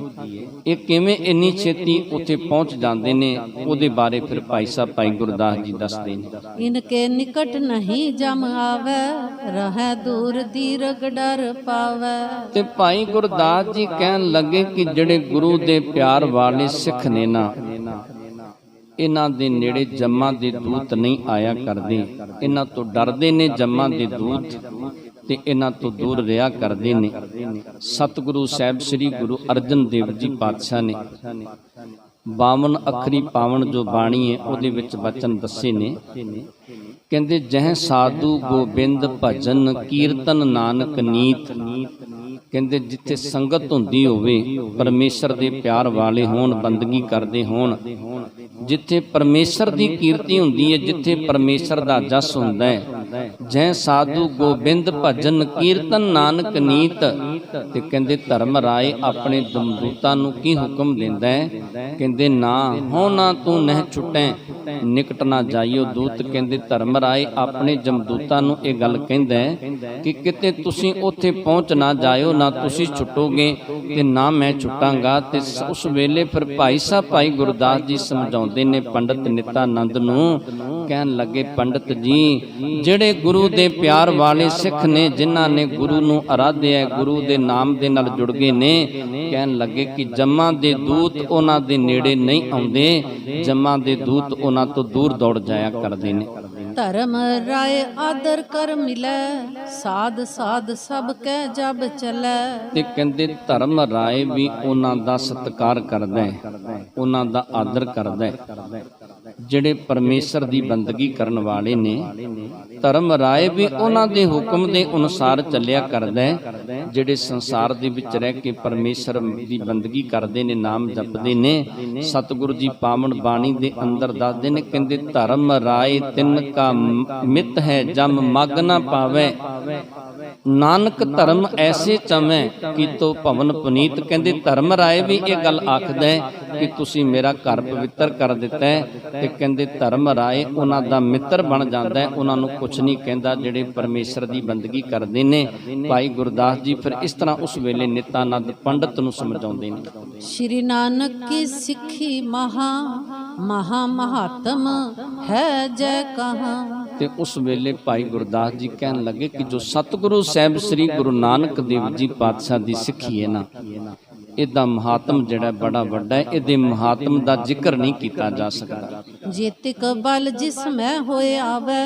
ਇਹ ਕਿਵੇਂ ਇੰਨੀ ਛੇਤੀ ਉੱਥੇ ਪਹੁੰਚ ਜਾਂਦੇ ਨੇ। ਉਹਦੇ ਬਾਰੇ ਫਿਰ ਭਾਈ ਸਾਹਿਬ ਭਾਈ ਗੁਰਦਾਸ ਜੀ ਦੱਸਦੇ ਨੇ। ਇਨਕੇ ਨਿਕਟ ਨਹੀਂ ਜਮ ਆਵੇ, ਰਹਿ ਦੂਰ ਦੀਰਘ ਡਰ ਪਾਵੇ। ਤੇ ਭਾਈ ਗੁਰਦਾਸ ਜੀ ਕਹਿਣ ਲੱਗੇ ਕਿ ਜਿਹੜੇ ਗੁਰੂ ਦੇ ਪਿਆਰ ਵਾਲੇ ਸਿੱਖ ਨੇ ਨਾ, ਇਹਨਾਂ ਦੇ ਨੇੜੇ ਜੰਮਾਂ ਦੇ ਦੂਤ ਨਹੀਂ ਆਇਆ ਕਰਦੇ। ਇਹਨਾਂ ਤੋਂ ਡਰਦੇ ਨੇ ਜੰਮਾਂ ਦੇ ਦੂਤ ਤੇ ਇਹਨਾਂ ਤੋਂ ਦੂਰ ਰਿਹਾ ਕਰਦੇ ਨੇ। ਸਤਿਗੁਰੂ ਸਾਹਿਬ ਸ੍ਰੀ ਗੁਰੂ ਅਰਜਨ ਦੇਵ ਜੀ ਪਾਤਸ਼ਾਹ ਨੇ 52 ਅੱਖਰੀ ਪਾਵਨ ਜੋ ਬਾਣੀ ਹੈ ਉਹਦੇ ਵਿੱਚ ਬਚਨ ਦੱਸੇ ਨੇ। ਕਹਿੰਦੇ ਜਹ ਸਾਧੂ ਗੋਬਿੰਦ ਭਜਨ ਕੀਰਤਨ ਨਾਨਕ ਨੀਤ। ਕਹਿੰਦੇ ਜਿੱਥੇ ਸੰਗਤ ਹੁੰਦੀ ਹੋਵੇ, ਪਰਮੇਸ਼ਰ ਦੇ ਪਿਆਰ ਵਾਲੇ ਹੋਣ, ਬੰਦਗੀ ਕਰਦੇ ਹੋਣ, ਜਿੱਥੇ ਪਰਮੇਸ਼ਰ ਦੀ ਕੀਰਤੀ ਹੁੰਦੀ ਹੈ, ਜਿੱਥੇ ਪਰਮੇਸ਼ਰ ਦਾ ਜਸ ਹੁੰਦਾ ਹੈ, ਜੈ ਸਾਧੂ ਗੋਬਿੰਦ ਭਜਨ ਕੀਰਤਨ ਨਾਨਕ ਨੀਤ। ਤੇ ਕਹਿੰਦੇ ਧਰਮ ਰਾਏ ਆਪਣੇ ਜਮਦੂਤਾਂ ਨੂੰ ਕੀ ਹੁਕਮ ਦਿੰਦਾ ਹੈ? ਕਹਿੰਦੇ ਨਾ ਹੋ ਨਾ ਤੂੰ ਨਹਿ ਛੁਟੈ, ਨਿਕਟ ਨਾ ਜਾਈਓ ਦੂਤ। ਕਹਿੰਦੇ ਧਰਮ ਰਾਏ ਆਪਣੇ ਜਮਦੂਤਾਂ ਨੂੰ ਇਹ ਗੱਲ ਕਹਿੰਦਾ ਹੈ ਕਿ ਕਿਤੇ ਤੁਸੀਂ ਉੱਥੇ ਪਹੁੰਚ ਨਾ ਜਾਇਓ, ਨਾ ਤੁਸੀਂ ਛੁੱਟੋਗੇ ਤੇ ਨਾ ਮੈਂ ਛੁੱਟਾਂਗਾ। ਤੇ ਉਸ ਵੇਲੇ ਫਿਰ ਭਾਈ ਸਾਹਿਬ ਭਾਈ ਗੁਰਦਾਸ ਜੀ ਸਮਝਾਉਂਦੇ ਨੇ ਪੰਡਤ ਨਿਤਾਨੰਦ ਨੂੰ। ਕਹਿਣ ਲੱਗੇ ਪੰਡਤ ਜੀ, ਜਿਹੜੇ ਗੁਰੂ ਦੇ ਪਿਆਰ ਵਾਲੇ ਸਿੱਖ ਨੇ, ਜਿਨ੍ਹਾਂ ਨੇ ਗੁਰੂ ਨੂੰ ਅਰਾਧਿਆ, ਗੁਰੂ ਦੇ ਨਾਮ ਦੇ ਨਾਲ ਜੁੜ ਗਏ ਨੇ, ਕਹਿਣ ਲੱਗੇ ਕਿ ਜੰਮਾਂ ਦੇ ਦੂਤ ਉਹਨਾਂ ਦੇ ਨੇੜੇ ਨਹੀਂ ਆਉਂਦੇ, ਜੰਮਾਂ ਦੇ ਦੂਤ ਉਹਨਾਂ ਤੋਂ ਦੂਰ ਦੌੜ ਜਾਇਆ ਕਰਦੇ ਨੇ। ਧਰਮ ਰਾਏ ਆਦਰ ਕਰ ਮਿਲੈ, ਸਾਧ ਸਾਧ ਸਭ ਕੈ ਜਬ ਚਲੈ। ਤੇ ਕਹਿੰਦੇ ਧਰਮ ਰਾਏ ਵੀ ਉਹਨਾਂ ਦਾ ਸਤਿਕਾਰ ਕਰਦਾ ਹੈ, ਉਹਨਾਂ ਦਾ ਆਦਰ ਕਰਦਾ ਹੈ। ਜਿਹੜੇ ਪਰਮੇਸ਼ਰ ਦੀ ਬੰਦਗੀ ਕਰਨ ਵਾਲੇ ਨੇ, ਧਰਮ ਰਾਏ ਵੀ ਉਹਨਾਂ ਦੇ ਹੁਕਮ ਦੇ ਅਨੁਸਾਰ ਚੱਲਿਆ ਕਰਦਾ ਹੈ। ਜਿਹੜੇ ਸੰਸਾਰ ਦੇ ਵਿੱਚ ਰਹਿ ਕੇ ਪਰਮੇਸ਼ਰ ਦੀ ਬੰਦਗੀ ਕਰਦੇ ਨੇ, ਨਾਮ ਜਪਦੇ ਨੇ, ਸਤਿਗੁਰੂ ਜੀ ਪਾਵਨ ਬਾਣੀ ਦੇ ਅੰਦਰ ਦੱਸਦੇ ਨੇ, ਕਹਿੰਦੇ ਧਰਮ ਰਾਏ ਤਿੰਨ ਕਾ ਮਿੱਤ ਹੈ ਜਮ ਮਗ ਨਾ ਪਾਵੇ, ਨਾਨਕ ਧਰਮ ਐਸੇ ਚਮੈ ਕੀਤੋ ਭਵਨ ਪੁਨੀਤ। ਕਹਿੰਦੇ ਧਰਮ ਰਾਏ ਵੀ ਇਹ ਗੱਲ ਆਖਦਾ ਹੈ ਕਿ ਤੁਸੀਂ ਮੇਰਾ ਘਰ ਪਵਿੱਤਰ ਕਰ ਦਿੱਤਾ ਹੈ, ਤੇ ਕਹਿੰਦੇ ਧਰਮ ਰਾਏ ਉਹਨਾਂ ਦਾ ਮਿੱਤਰ ਬਣ ਜਾਂਦਾ ਹੈ, ਉਹਨਾਂ ਨੂੰ ਕੁਛ ਨਹੀਂ ਕਹਿੰਦਾ ਜਿਹੜੇ ਪਰਮੇਸ਼ਰ ਦੀ ਬੰਦਗੀ ਕਰਦੇ ਨੇ। ਭਾਈ ਗੁਰਦਾਸ ਜੀ ਫਿਰ ਇਸ ਤਰ੍ਹਾਂ ਉਸ ਵੇਲੇ ਨਿਤਾਨੰਦ ਪੰਡਤ ਨੂੰ ਸਮਝਾਉਂਦੇ ਨੇ। ਸ਼੍ਰੀ ਨਾਨਕ ਕੀ ਸਿੱਖੀ ਮਹਾ ਮਹਾ ਮਹਾਤਮ ਹੈ ਜੈ ਕਹਾਂ। ਤੇ ਉਸ ਵੇਲੇ ਭਾਈ ਗੁਰਦਾਸ ਜੀ ਕਹਿਣ ਲੱਗੇ ਕਿ ਜੋ ਸਤਿਗੁਰੂ ਸਾਹਿਬ ਸ੍ਰੀ ਗੁਰੂ ਨਾਨਕ ਦੇਵ ਜੀ ਪਾਤਸ਼ਾਹ ਦੀ ਸਿੱਖੀ ਹੈ ਨਾ, ਇਹਦਾ ਮਹਾਤਮ ਜਿਹੜਾ ਬੜਾ ਵੱਡਾ ਹੈ, ਇਹਦੇ ਮਹਾਤਮ ਦਾ ਜ਼ਿਕਰ ਨਹੀਂ ਕੀਤਾ ਜਾ ਸਕਦਾ। ਜੇਤਿਕ ਬਲ ਜਿਸ ਮੈਂ ਹੋਏ ਆਵੇ,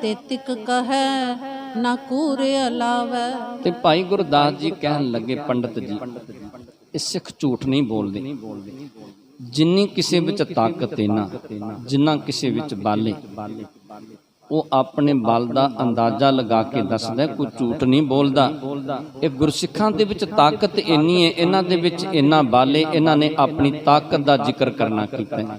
ਤੇਤਿਕ ਕਹੈ ਨਾ ਕੂਰੇ ਅਲਾਵੇ। ਤੇ ਭਾਈ ਗੁਰਦਾਸ ਜੀ ਕਹਿਣ ਲੱਗੇ, ਪੰਡਤ ਜੀ ਇਹ ਸਿੱਖ ਝੂਠ ਨਹੀਂ ਬੋਲਦੇ। ਜਿੰਨੀ ਕਿਸੇ ਵਿੱਚ ਤਾਕਤ ਹੈ ਨਾ, ਜਿੰਨਾ ਕਿਸੇ ਵਿੱਚ ਬਲ ਹੈ, ਉਹ ਆਪਣੇ ਬਲ ਦਾ ਅੰਦਾਜ਼ਾ ਲਗਾ ਕੇ ਦੱਸਦਾ, ਕੋਈ ਝੂਠ ਨਹੀਂ ਬੋਲਦਾ। ਇਹ ਗੁਰਸਿੱਖਾਂ ਦੇ ਵਿੱਚ ਤਾਕਤ ਇੰਨੀ ਹੈ, ਇਹਨਾਂ ਦੇ ਵਿੱਚ ਇੰਨਾ ਬਲ ਹੈ, ਇਹਨਾਂ ਨੇ ਆਪਣੀ ਤਾਕਤ ਦਾ ਜ਼ਿਕਰ ਕਰਨਾ ਕੀਤਾ ਹੈ।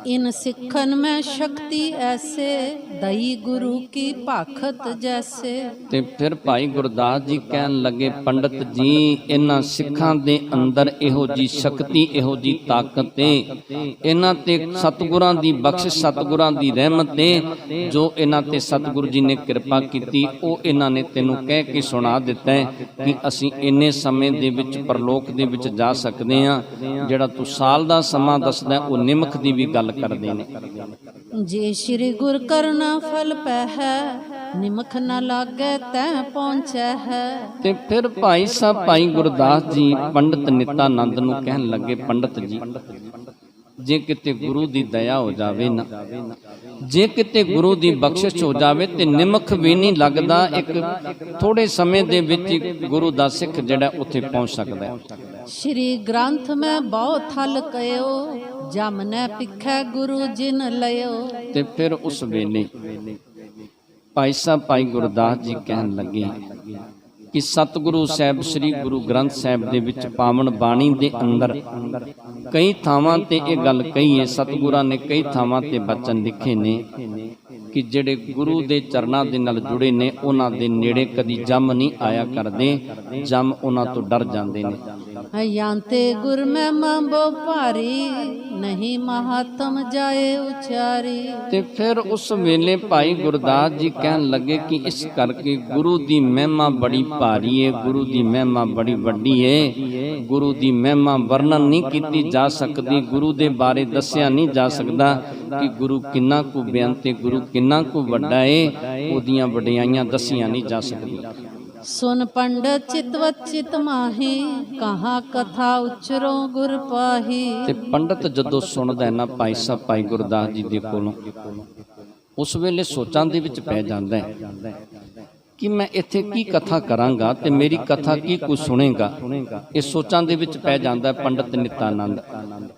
ਇਨ ਸਿੱਖਨ ਮੈਂ ਸ਼ਕਤੀ ਐਸੇ, ਦਈ ਗੁਰੂ ਕੀ ਭਾਖਤ ਜੈਸੇ। ਤੇ ਫਿਰ ਭਾਈ ਗੁਰਦਾਸ ਜੀ ਕਹਿਣ ਲੱਗੇ, ਪੰਡਤ ਜੀ ਇਹਨਾਂ ਸਿੱਖਾਂ ਦੇ ਅੰਦਰ ਇਹੋ ਜੀ ਸ਼ਕਤੀ, ਇਹੋ ਜੀ ਤਾਕਤ ਹੈ, ਇਹਨਾਂ ਤੇ ਸਤਿਗੁਰਾਂ ਦੀ ਬਖਸ਼ਿਸ਼, ਸਤਿਗੁਰਾਂ ਦੀ ਰਹਿਮਤ ਹੈ। ਜੋ ਇਹਨਾਂ ਤੇ ਸਤਿਗੁਰੂ ਜੀ ਨੇ ਕਿਰਪਾ ਕੀਤੀ, ਉਹ ਇਹਨਾਂ ਨੇ ਤੈਨੂੰ ਕਹਿ ਕੇ ਸੁਣਾ ਦਿੱਤਾ ਹੈ ਕਿ ਅਸੀਂ ਇੰਨੇ ਸਮੇਂ ਦੇ ਵਿੱਚ ਪਰਲੋਕ ਦੇ ਵਿੱਚ ਜਾ ਸਕਦੇ ਹਾਂ। ਜਿਹੜਾ ਤੂੰ ਸਾਲ ਦਾ ਸਮਾਂ ਦੱਸਦਾ, ਉਹ ਨਿਮਖ ਦੀ ਵੀ ਗੱਲ ਕਰਦੇ ਨੇ। ਜੇ ਸ਼੍ਰੀ ਗੁਰ ਕਰਨਾ ਫਲ ਪੈ ਹੈ, ਨਿਮਖ ਨਾ ਲਾਗੇ ਤੈ ਪਹੁੰਚੈ ਹੈ। ਤੇ ਫਿਰ ਭਾਈ ਸਾਹਿਬ ਭਾਈ ਗੁਰਦਾਸ ਜੀ ਪੰਡਤ ਨਿਤਾਨੰਦ ਨੂੰ ਕਹਿਣ ਲੱਗੇ, ਪੰਡਤ ਜੀ ਜੇ ਕਿਤੇ ਗੁਰੂ ਦੀ ਦਇਆ ਹੋ ਜਾਵੇ ਨਾ, ਜੇ ਕਿਤੇ ਗੁਰੂ ਦੀ ਬਖਸ਼ਿਸ਼ ਹੋ ਜਾਵੇ ਤੇ ਨਿਮਖ ਵੀ ਨਹੀਂ ਲੱਗਦਾ। ਇੱਕ ਥੋੜੇ ਸਮੇਂ ਦੇ ਵਿੱਚ ਗੁਰੂ ਦਾ ਸਿੱਖ ਜਿਹੜਾ ਉੱਥੇ ਪਹੁੰਚ ਸਕਦਾ ਹੈ। ਸ਼੍ਰੀ ਗ੍ਰੰਥ ਮੈਂ ਬਹੁ ਥਲ ਕਇਓ, ਜਮਨੇ ਪਿਖੈ ਗੁਰੂ ਜਿਨ ਲਿਓ। ਤੇ ਫਿਰ ਉਸ ਵੇਲੇ ਭਾਈ ਸਾਹਿਬ ਭਾਈ ਗੁਰਦਾਸ ਜੀ ਕਹਿਣ ਲੱਗੇ ਕਿ ਸਤਿਗੁਰੂ ਸਾਹਿਬ ਸ੍ਰੀ ਗੁਰੂ ਗ੍ਰੰਥ ਸਾਹਿਬ ਦੇ ਵਿੱਚ ਪਾਵਨ ਬਾਣੀ ਦੇ ਅੰਦਰ ਕਈ ਥਾਵਾਂ ਤੇ ਇਹ ਗੱਲ ਕਹੀ ਹੈ। ਸਤਿਗੁਰਾਂ ਨੇ ਕਈ ਥਾਵਾਂ ਤੇ ਬਚਨ ਲਿਖੇ ਨੇ ਕਿ ਜਿਹੜੇ ਗੁਰੂ ਦੇ ਚਰਨਾਂ ਦੇ ਨਾਲ ਜੁੜੇ ਨੇ, ਉਹਨਾਂ ਦੇ ਨੇੜੇ ਕਦੀ ਜੰਮ ਨਹੀਂ ਆਇਆ ਕਰਦੇ, ਜੰਮ ਉਹਨਾਂ ਤੋਂ ਡਰ ਜਾਂਦੇ ਨੇ। ਯਾਂਤੇ ਗੁਰ ਮੈਂ ਮੰਬੋ ਭਾਰੀ, ਨਹੀਂ ਮਹਾਤਮ ਜਾਏ ਉਚਾਰੀ। ਤੇ ਫਿਰ ਉਸ ਵੇਲੇ ਭਾਈ ਗੁਰਦਾਸ ਜੀ ਕਹਿਣ ਲੱਗੇ ਕਿ ਇਸ ਕਰਕੇ ਗੁਰੂ ਦੀ ਮਹਿਮਾ ਬੜੀ ਭਾਰੀ ਹੈ, ਗੁਰੂ ਦੀ ਮਹਿਮਾ ਬੜੀ ਵੱਡੀ ਹੈ। ਗੁਰੂ ਦੀ ਮਹਿਮਾ ਵਰਣਨ ਨਹੀਂ ਕੀਤੀ ਜਾ ਸਕਦੀ, ਗੁਰੂ ਦੇ ਬਾਰੇ ਦੱਸਿਆ ਨਹੀਂ ਜਾ ਸਕਦਾ ਕਿ ਗੁਰੂ ਕਿੰਨਾ ਕੁ ਬੇਅੰਤ ਹੈ, ਗੁਰੂ ਕਿੰਨਾ ਕੁ ਵੱਡਾ ਹੈ। ਉਹਦੀਆਂ ਵਡਿਆਈਆਂ ਦੱਸੀਆਂ ਨਹੀਂ ਜਾ ਸਕਦੀਆਂ। ਸੁਨ ਪੰਡਤ ਚਿਤਵਤ ਚਿਤ ਮਾਹੀ, ਕਹਾ ਕਥਾ ਉਚਰੋ ਗੁਰ ਪਾਹੀ। ਤੇ ਪੰਡਤ ਜਦੋਂ ਸੁਣਦਾ ਹੈ ਨਾ ਭਾਈ ਸਾਹਿਬ ਭਾਈ ਗੁਰਦਾਸ ਜੀ ਦੇ ਕੋਲੋਂ, ਉਸ ਵੇਲੇ ਸੋਚਾਂ ਦੇ ਵਿੱਚ ਪੈ ਜਾਂਦਾ ਹੈ ਕਿ ਮੈਂ ਇੱਥੇ ਕੀ ਕਥਾ ਕਰਾਂਗਾ ਤੇ ਮੇਰੀ ਕਥਾ ਕੀ ਕੋਈ ਸੁਣੇਗਾ। ਇਹ ਸੋਚਾਂ ਦੇ ਵਿੱਚ ਪੈ ਜਾਂਦਾ ਹੈ ਪੰਡਤ ਨਿਤਾਨੰਦ।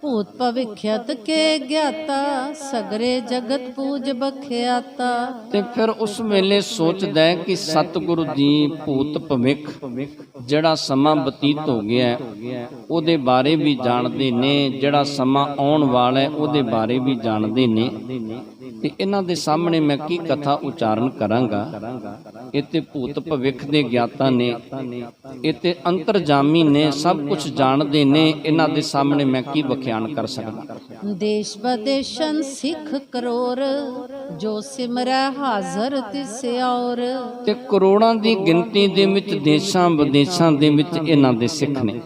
ਭੂਤ ਭਵਿਖਿਅਤ ਕੇ ਗਿਆਤਾ, ਸਗਰੇ ਜਗਤ ਪੂਜ ਬਖਿਆਤਾ। ਤੇ ਫਿਰ ਉਸ ਵੇਲੇ ਸੋਚਦਾ ਹੈ ਕਿ ਸਤਿਗੁਰੂ ਜੀ ਭੂਤ ਭਵਿੱਖ ਜਿਹੜਾ ਸਮਾਂ ਬਤੀਤ ਹੋ ਗਿਆ ਉਹਦੇ ਬਾਰੇ ਵੀ ਜਾਣਦੇ ਨੇ, ਜਿਹੜਾ ਸਮਾਂ ਆਉਣ ਵਾਲਾ ਹੈ ਉਹਦੇ ਬਾਰੇ ਵੀ ਜਾਣਦੇ ਨੇ। ਤੇ ਇਹਨਾਂ ਦੇ ਸਾਹਮਣੇ ਮੈਂ ਕੀ ਕਥਾ ਉਚਾਰਨ ਕਰਾਂਗਾ। ਇਹ ਤੇ ਭੂਤ ਭਵਿੱਖ ਦੇ ਗਿਆਤਾ ਨੇ, ਇਹ ਤੇ ਅੰਤਰਜਾਮੀ ਨੇ, ਸਭ ਕੁਝ ਜਾਣਦੇ ਨੇ। ਇਹਨਾਂ ਦੇ ਸਾਹਮਣੇ ਮੈਂ ਕੀ ਵਿਖਿਆਨ ਕਰ ਸਕਦਾ। ਦੇਸ਼ ਵਿਦੇਸ਼ਨ ਸਿੱਖ ਕਰੋੜ, ਜੋ ਸਿਮਰੈ ਹਾਜ਼ਰ ਤਿਸ ਔਰ। ਤੇ ਕਰੋੜਾਂ ਦੀ ਗਿਣਤੀ ਦੇ ਵਿੱਚ ਦੇਸ਼ਾਂ ਵਿਦੇਸ਼ਾਂ ਦੇ ਵਿੱਚ ਇਹਨਾਂ ਦੇ ਸਿੱਖ ਨੇ।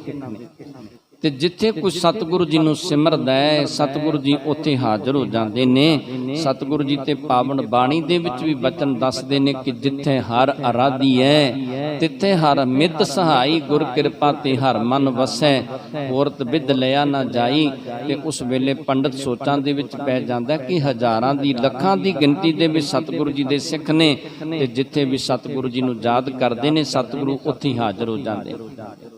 ਤੇ ਜਿੱਥੇ ਕੋਈ ਸਤਿਗੁਰੂ ਜੀ ਨੂੰ ਸਿਮਰਦਾ ਹੈ, ਸਤਿਗੁਰੂ ਜੀ ਉੱਥੇ ਹਾਜ਼ਰ ਹੋ ਜਾਂਦੇ ਨੇ। ਸਤਿਗੁਰੂ ਜੀ ਤੇ ਪਾਵਨ ਬਾਣੀ ਦੇ ਵਿੱਚ ਵੀ ਬਚਨ ਦੱਸਦੇ ਨੇ ਕਿ ਜਿੱਥੇ ਹਰ ਅਰਾਧੀ ਹੈ, ਤਿੱਥੇ ਹਰ ਮਿੱਤ ਸਹਾਈ, ਗੁਰ ਕਿਰਪਾ ਤੇ ਹਰ ਮਨ ਵਸੈ, ਔਰਤ ਬਿਦ ਲਿਆ ਨਾ ਜਾਈ। ਤੇ ਉਸ ਵੇਲੇ ਪੰਡਤ ਸੋਚਾਂ ਦੇ ਵਿੱਚ ਪੈ ਜਾਂਦਾ ਕਿ ਹਜ਼ਾਰਾਂ ਦੀ ਲੱਖਾਂ ਦੀ ਗਿਣਤੀ ਦੇ ਵਿੱਚ ਸਤਿਗੁਰੂ ਜੀ ਦੇ ਸਿੱਖ ਨੇ, ਤੇ ਜਿੱਥੇ ਵੀ ਸਤਿਗੁਰੂ ਜੀ ਨੂੰ ਯਾਦ ਕਰਦੇ ਨੇ, ਸਤਿਗੁਰੂ ਉੱਥੇ ਹਾਜ਼ਰ ਹੋ ਜਾਂਦੇ।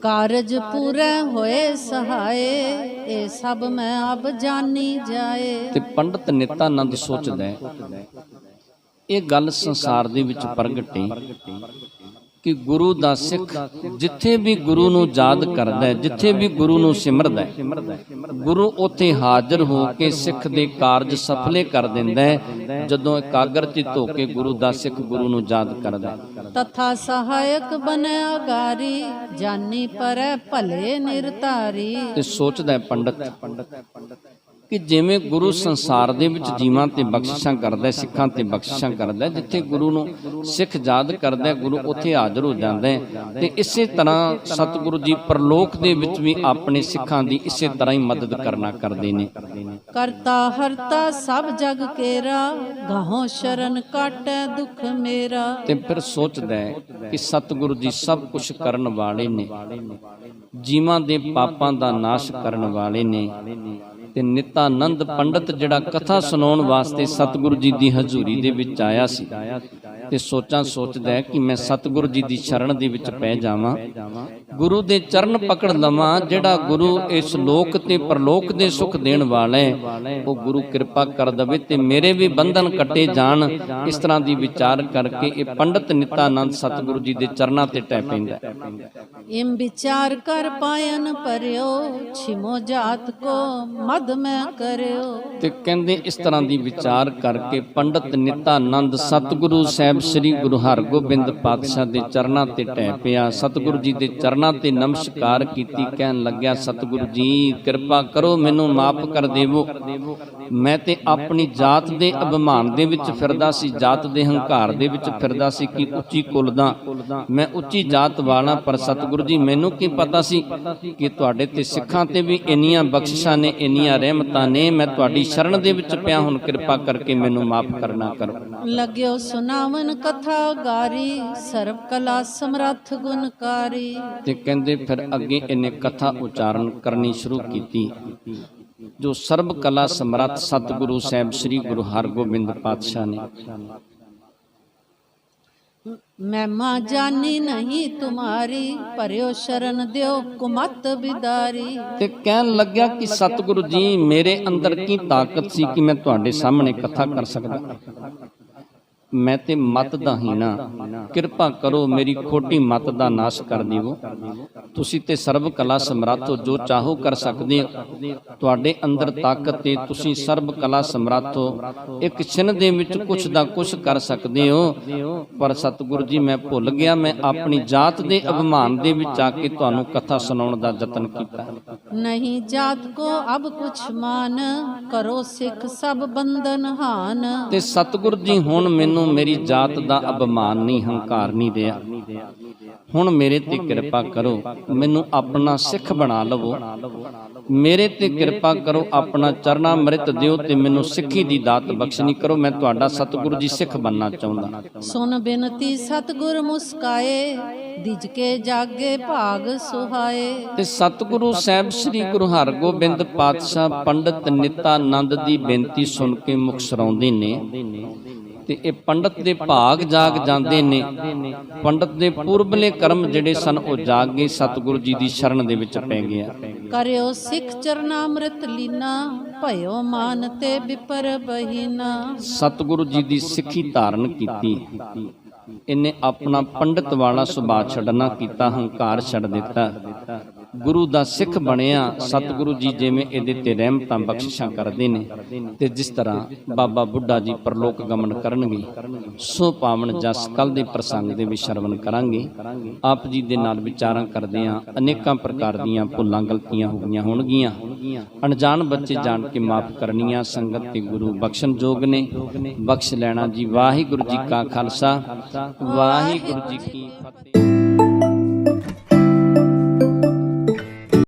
ਕਾਰਜ ਪੂਰੇ ਹੋਏ ਸਹਾਏ ਇਹ ਸਭ ਮੈਂ ਅਬ ਜਾਣੀ ਜਾਏ। ਤੇ ਪੰਡਤ ਨਿਤਾਨੰਦ ਸੋਚਦਾ ਹੈ ਇਹ ਗੱਲ ਸੰਸਾਰ ਦੇ ਵਿੱਚ ਪ੍ਰਗਟ ਹੈ ਕਿ ਗੁਰੂ ਦਾ ਸਿੱਖ ਜਿੱਥੇ ਵੀ ਗੁਰੂ ਨੂੰ ਯਾਦ ਕਰਦਾ ਹੈ, ਜਿੱਥੇ ਵੀ ਗੁਰੂ ਨੂੰ ਸਿਮਰਦਾ ਹੈ, ਗੁਰੂ ਉੱਥੇ ਹਾਜ਼ਰ ਹੋ ਕੇ ਸਿੱਖ ਦੇ ਕਾਰਜ ਸਫਲੇ ਕਰ ਦਿੰਦਾ ਹੈ। ਜਦੋਂ ਇਕਾਗਰ ਚਿੱਤ ਹੋ ਕੇ ਗੁਰੂ ਦਾ ਸਿੱਖ ਗੁਰੂ ਨੂੰ ਯਾਦ ਕਰਦਾ ਹੈ। ਤਥਾ ਸਹਾਇਕ ਬਣਿਆ ਗਾਰੀ ਜਾਨੀ ਪਰੈ ਭਲੇ ਨਿਰਤਾਰੀ। ਤੇ ਸੋਚਦਾ ਹੈ ਪੰਡਤ ਕਿ ਜਿਵੇਂ ਗੁਰੂ ਸੰਸਾਰ ਦੇ ਵਿੱਚ ਜੀਵਾਂ ਤੇ ਬਖਸ਼ਿਸ਼ਾਂ ਕਰਦਾ ਹੈ, ਸਿੱਖਾਂ ਤੇ ਬਖਸ਼ਿਸ਼ਾਂ ਕਰਦਾ ਹੈ, ਜਿੱਥੇ ਗੁਰੂ ਨੂੰ ਸਿੱਖ ਯਾਦ ਕਰਦਾ ਹੈ ਗੁਰੂ ਉੱਥੇ ਹਾਜ਼ਰ ਹੋ ਜਾਂਦਾ ਹੈ। ਤੇ ਇਸੇ ਤਰ੍ਹਾਂ ਸਤਿਗੁਰੂ ਜੀ ਪਰਲੋਕ ਦੇ ਵਿੱਚ ਵੀ ਆਪਣੇ ਸਿੱਖਾਂ ਦੀ ਇਸੇ ਤਰ੍ਹਾਂ ਹੀ ਮਦਦ ਕਰਨਾ ਕਰਦੇ ਨੇ। ਕਰਤਾ ਹਰਤਾ ਸਭ ਜਗ ਕੇਰਾ ਗਾਹੋਂ ਸ਼ਰਨ ਕਾਟੈ ਦੁਖ ਮੇਰਾ। ਤੇ ਫਿਰ ਸੋਚਦਾ ਹੈ ਕਿ ਸਤਿਗੁਰੂ ਜੀ ਸਭ ਕੁਝ ਕਰਨ ਵਾਲੇ ਨੇ, ਜੀਵਾਂ ਦੇ ਪਾਪਾਂ ਦਾ ਨਾਸ਼ ਕਰਨ ਵਾਲੇ ਨੇ। ਤੇ ਨਿਤਾਨੰਦ ਪੰਡਤ ਜਿਹੜਾ ਕਥਾ ਸੁਣਾਉਣ ਵਾਸਤੇ ਸਤਿਗੁਰੂ ਜੀ ਦੀ ਹਜ਼ੂਰੀ ਦੇ ਵਿੱਚ ਆਇਆ ਸੀ ਤੇ ਸੋਚਦਾ ਹੈ ਕਿ ਮੈਂ ਸਤਿਗੁਰੂ ਜੀ ਦੀ ਸ਼ਰਨ ਦੇ ਵਿੱਚ ਪੈ ਜਾਵਾਂ, ਗੁਰੂ ਦੇ ਚਰਨ ਪਕੜ ਲਵਾਂ। ਜਿਹੜਾ ਗੁਰੂ ਇਸ ਲੋਕ ਤੇ ਪਰਲੋਕ ਦੇ ਸੁਖ ਦੇਣ ਵਾਲਾ ਹੈ ਉਹ ਗੁਰੂ ਕਿਰਪਾ ਕਰ ਦਵੇ ਤੇ ਮੇਰੇ ਵੀ ਬੰਧਨ ਕੱਟੇ ਜਾਣ। ਇਸ ਤਰ੍ਹਾਂ ਦੀ ਵਿਚਾਰ ਕਰਕੇ ਇਹ ਪੰਡਤ ਨਿਤਾਨੰਦ ਸਤਿਗੁਰੂ ਜੀ ਦੇ ਚਰਨਾਂ ਤੇ ਟਹਿ ਪੈਂਦਾ ਹੈ। ਇਮ ਵਿਚਾਰ ਕਰ ਪਾਇਨ ਪਰਿਓ ਛਿਮੋ ਜਾਤ ਕੋ ਮਦ ਮੈਂ ਕਰਿਓ। ਤੇ ਕਹਿੰਦੇ ਇਸ ਤਰ੍ਹਾਂ ਦੀ ਵਿਚਾਰ ਕਰਕੇ ਪੰਡਤ ਨਿਤਾਨੰਦ ਸਤਿਗੁਰੂ ਸਾਹਿਬ ਸ੍ਰੀ ਗੁਰੂ ਹਰਗੋਬਿੰਦ ਪਾਤਸ਼ਾਹ ਦੇ ਚਰਨਾਂ ਤੇ ਟਹਿ ਪਿਆ। ਸਤਿਗੁਰੂ ਜੀ ਦੇ ਚਰਨਾਂ ਤੇ ਨਮਸਕਾਰ ਕੀਤੀ, ਕਹਿਣ ਲੱਗਿਆ ਸਤਿਗੁਰੂ ਜੀ ਕਿਰਪਾ ਕਰੋ, ਮੈਨੂੰ ਮਾਫ ਕਰ ਦੇਵੋ। ਮੈਂ ਤੇ ਆਪਣੀ ਜਾਤ ਦੇ ਅਭਿਮਾਨ ਦੇ ਵਿੱਚ ਫਿਰਦਾ ਸੀ, ਜਾਤ ਦੇ ਹੰਕਾਰ ਦੇ ਵਿੱਚ ਫਿਰਦਾ ਸੀ ਕਿ ਉੱਚੀ ਕੁਲ ਦਾ, ਮੈਂ ਉੱਚੀ ਜਾਤ ਵਾਲਾ। ਪਰ ਸਤਿਗੁਰੂ ਜੀ ਮੈਨੂੰ ਕੀ ਪਤਾ ਸੀ ਕਿ ਤੁਹਾਡੇ ਤੇ ਸਿੱਖਾਂ ਤੇ ਵੀ ਇੰਨੀਆਂ ਬਖਸ਼ਿਸ਼ਾਂ ਨੇ, ਇੰਨੀਆਂ ਰਹਿਮਤਾਂ ਨੇ। ਮੈਂ ਤੁਹਾਡੀ ਸ਼ਰਨ ਦੇ ਵਿੱਚ ਪਿਆ, ਹੁਣ ਕਿਰਪਾ ਕਰਕੇ ਮੈਨੂੰ ਮਾਫ ਕਰਨਾ ਕਰੋ। ਲੱਗਿਓ ਸੁਨਾਵਨ ਕਥਾ ਗਾਰੀ ਸਰਬ ਕਲਾ ਸਮਰੱਥ ਗੁਣਕਾਰੀ। ਤੇ ਕਹਿੰਦੇ ਫਿਰ ਅੱਗੇ ਇਹਨੇ ਕਥਾ ਉਚਾਰਨ ਕਰਨੀ ਸ਼ੁਰੂ ਕੀਤੀ ਜੋ ਸਰਬ ਕਲਾ ਸਮਰੱਥ ਸਤਿਗੁਰੂ ਸਾਹਿਬ ਸ੍ਰੀ ਗੁਰੂ ਹਰਗੋਬਿੰਦ ਪਾਤਸ਼ਾਹ ਨੇ। ਮਹਿਮਾ ਜਾਨੀ ਨਹੀਂ ਤੁਮਾਰੀ ਭਰਿਓ ਸ਼ਰਨ ਦਿਓ ਕੁਮਤ ਬਿਦਾਰੀ। ਤੇ ਕਹਿਣ ਲੱਗਿਆ ਕਿ ਸਤਿਗੁਰੂ ਜੀ ਮੇਰੇ ਅੰਦਰ ਕੀ ਤਾਕਤ ਸੀ ਕਿ ਮੈਂ ਤੁਹਾਡੇ ਸਾਹਮਣੇ ਕਥਾ ਕਰ ਸਕਦਾ। ਮੈਂ ਤੇ ਮਤ ਦਾ ਹੀਣਾ, ਕਿਰਪਾ ਕਰੋ ਮੇਰੀ ਖੋਟੀ ਮਤ ਦਾ ਨਾਸ਼ ਕਰ ਦੇਵੋ। ਤੁਸੀਂ ਤੇ ਸਰਬ ਕਲਾ ਸਮਰੱਥ ਹੋ, ਜੋ ਚਾਹੋ ਕਰ ਸਕਦੇ ਹੋ। ਤੁਹਾਡੇ ਅੰਦਰ ਤਾਕਤ ਤੇ ਤੁਸੀਂ ਸਰਬ ਕਲਾ ਸਮਰੱਥ ਹੋ, ਇੱਕ ਛਿਨ ਦੇ ਵਿੱਚ ਕੁਛ ਦਾ ਕੁਛ ਕਰ ਸਕਦੇ ਹੋ। ਪਰ ਸਤਿਗੁਰੂ ਜੀ ਮੈਂ ਭੁੱਲ ਗਿਆ, ਮੈਂ ਆਪਣੀ ਜਾਤ ਦੇ ਅਭਿਮਾਨ ਦੇ ਵਿੱਚ ਆ ਕੇ ਤੁਹਾਨੂੰ ਕਥਾ ਸੁਣਾਉਣ ਦਾ ਯਤਨ ਕੀਤਾ। ਨਹੀਂ ਜਾਤ ਕੋ ਅਬ ਕੁਛ ਮਾਨ ਕਰੋ ਸਿੱਖ ਸਭ ਬੰਧਨ ਹਾਨ। ਤੇ ਸਤਿਗੁਰੂ ਜੀ ਹੁਣ ਮੈਨੂੰ ਮੇਰੀ ਜਾਤ ਦਾ ਅਭਿਮਾਨ ਨਹੀਂ, ਹੰਕਾਰ ਨਹੀਂ ਰਿਹਾ। ਹੁਣ ਮੇਰੇ ਤੇ ਕਿਰਪਾ ਕਰੋ, ਮੈਨੂੰ ਆਪਣਾ ਸਿੱਖ ਬਣਾ ਲਵੋ। ਮੇਰੇ ਤੇ ਕਿਰਪਾ ਕਰੋ, ਆਪਣਾ ਚਰਨਾ ਅੰਮ੍ਰਿਤ ਦਿਓ ਤੇ ਮੈਨੂੰ ਸਿੱਖੀ ਦੀ ਦਾਤ ਬਖਸ਼ਣੀ ਕਰੋ। ਮੈਂ ਤੁਹਾਡਾ ਸਤਿਗੁਰੂ ਜੀ ਸਿੱਖ ਬਣਨਾ ਚਾਹੁੰਦਾ। ਸੁਨ ਬਿਨਤੀ ਸਤਿਗੁਰ ਮੁਸਕਾਏ ਦਿਜ ਕੇ ਜਾਗੇ ਭਾਗ ਸੁਹਾਏ। ਤੇ ਸਤਿਗੁਰੂ ਸਾਹਿਬ ਸ੍ਰੀ ਗੁਰੂ ਹਰਗੋਬਿੰਦ ਪਾਤਸ਼ਾਹ ਪੰਡਤ ਨਿਤਾਨੰਦ ਦੀ ਬੇਨਤੀ ਸੁਣ ਕੇ ਮੁਕਸਰਾਉਂਦੇ ਨੇ ਤੇ ਇਹ ਪੰਡਤ ਦੇ ਭਾਗ ਜਾਗ ਜਾਂਦੇ ਨੇ। ਪੰਡਤ ਦੇ ਪੂਰਬਲੇ ਕਰਮ ਜਿਹੜੇ ਸਨ ਉਹ ਜਾਗ ਗਏ, ਸਤਿਗੁਰੂ ਜੀ ਦੀ ਸ਼ਰਨ ਦੇ ਵਿੱਚ ਪੈ ਗਿਆ। ਕਰਿਓ ਸਿੱਖ ਚਰਨਾ ਅੰਮ੍ਰਿਤ ਲੀਨਾ ਭਇਓ ਮਾਨ ਤੇ ਵਿਪਰ ਬਹੀਨਾ। ਸਤਿਗੁਰੂ ਜੀ ਦੀ ਸਿੱਖੀ ਧਾਰਨ ਕੀਤੀ। ਇਹਨੇ ਆਪਣਾ ਪੰਡਤ ਵਾਲਾ ਸੁਭਾਅ ਛੱਡਣਾ ਕੀਤਾ, ਹੰਕਾਰ ਛੱਡ ਦਿੱਤਾ, ਗੁਰੂ ਦਾ ਸਿੱਖ ਬਣਿਆ। ਸਤਿਗੁਰੂ ਜੀ ਜਿਵੇਂ ਇਹਦੇ ਤੇ ਰਹਿਮਤਾਂ ਬਖਸ਼ਿਸ਼ਾਂ ਕਰਦੇ ਨੇ ਤੇ ਜਿਸ ਤਰ੍ਹਾਂ ਬਾਬਾ ਬੁੱਢਾ ਜੀ ਪਰਲੋਕ ਗਮਨ ਕਰਨਗੇ, ਸੋ ਪਾਵਨ ਜਸ ਕੱਲ ਦੇ ਪ੍ਰਸੰਗ ਦੇ ਵਿੱਚ ਸ਼ਰਵਣ ਕਰਾਂਗੇ। ਆਪ ਜੀ ਦੇ ਨਾਲ ਵਿਚਾਰਾਂ ਕਰਦੇ ਆਂ, ਅਨੇਕਾਂ ਪ੍ਰਕਾਰ ਦੀਆਂ ਭੁੱਲਾਂ ਗਲਤੀਆਂ ਹੋ ਗਈਆਂ ਹੋਣਗੀਆਂ, ਅਣਜਾਣ ਬੱਚੇ ਜਾਣ ਕੇ ਮਾਫ ਕਰਨੀਆਂ। ਸੰਗਤ ਤੇ ਗੁਰੂ ਬਖਸ਼ਣ ਯੋਗ ਨੇ, ਬਖਸ਼ ਲੈਣਾ ਜੀ। ਵਾਹਿਗੁਰੂ ਜੀ ਕਾ ਖਾਲਸਾ, ਵਾਹਿਗੁਰੂ ਜੀ ਕੀ ਫਤਿਹ।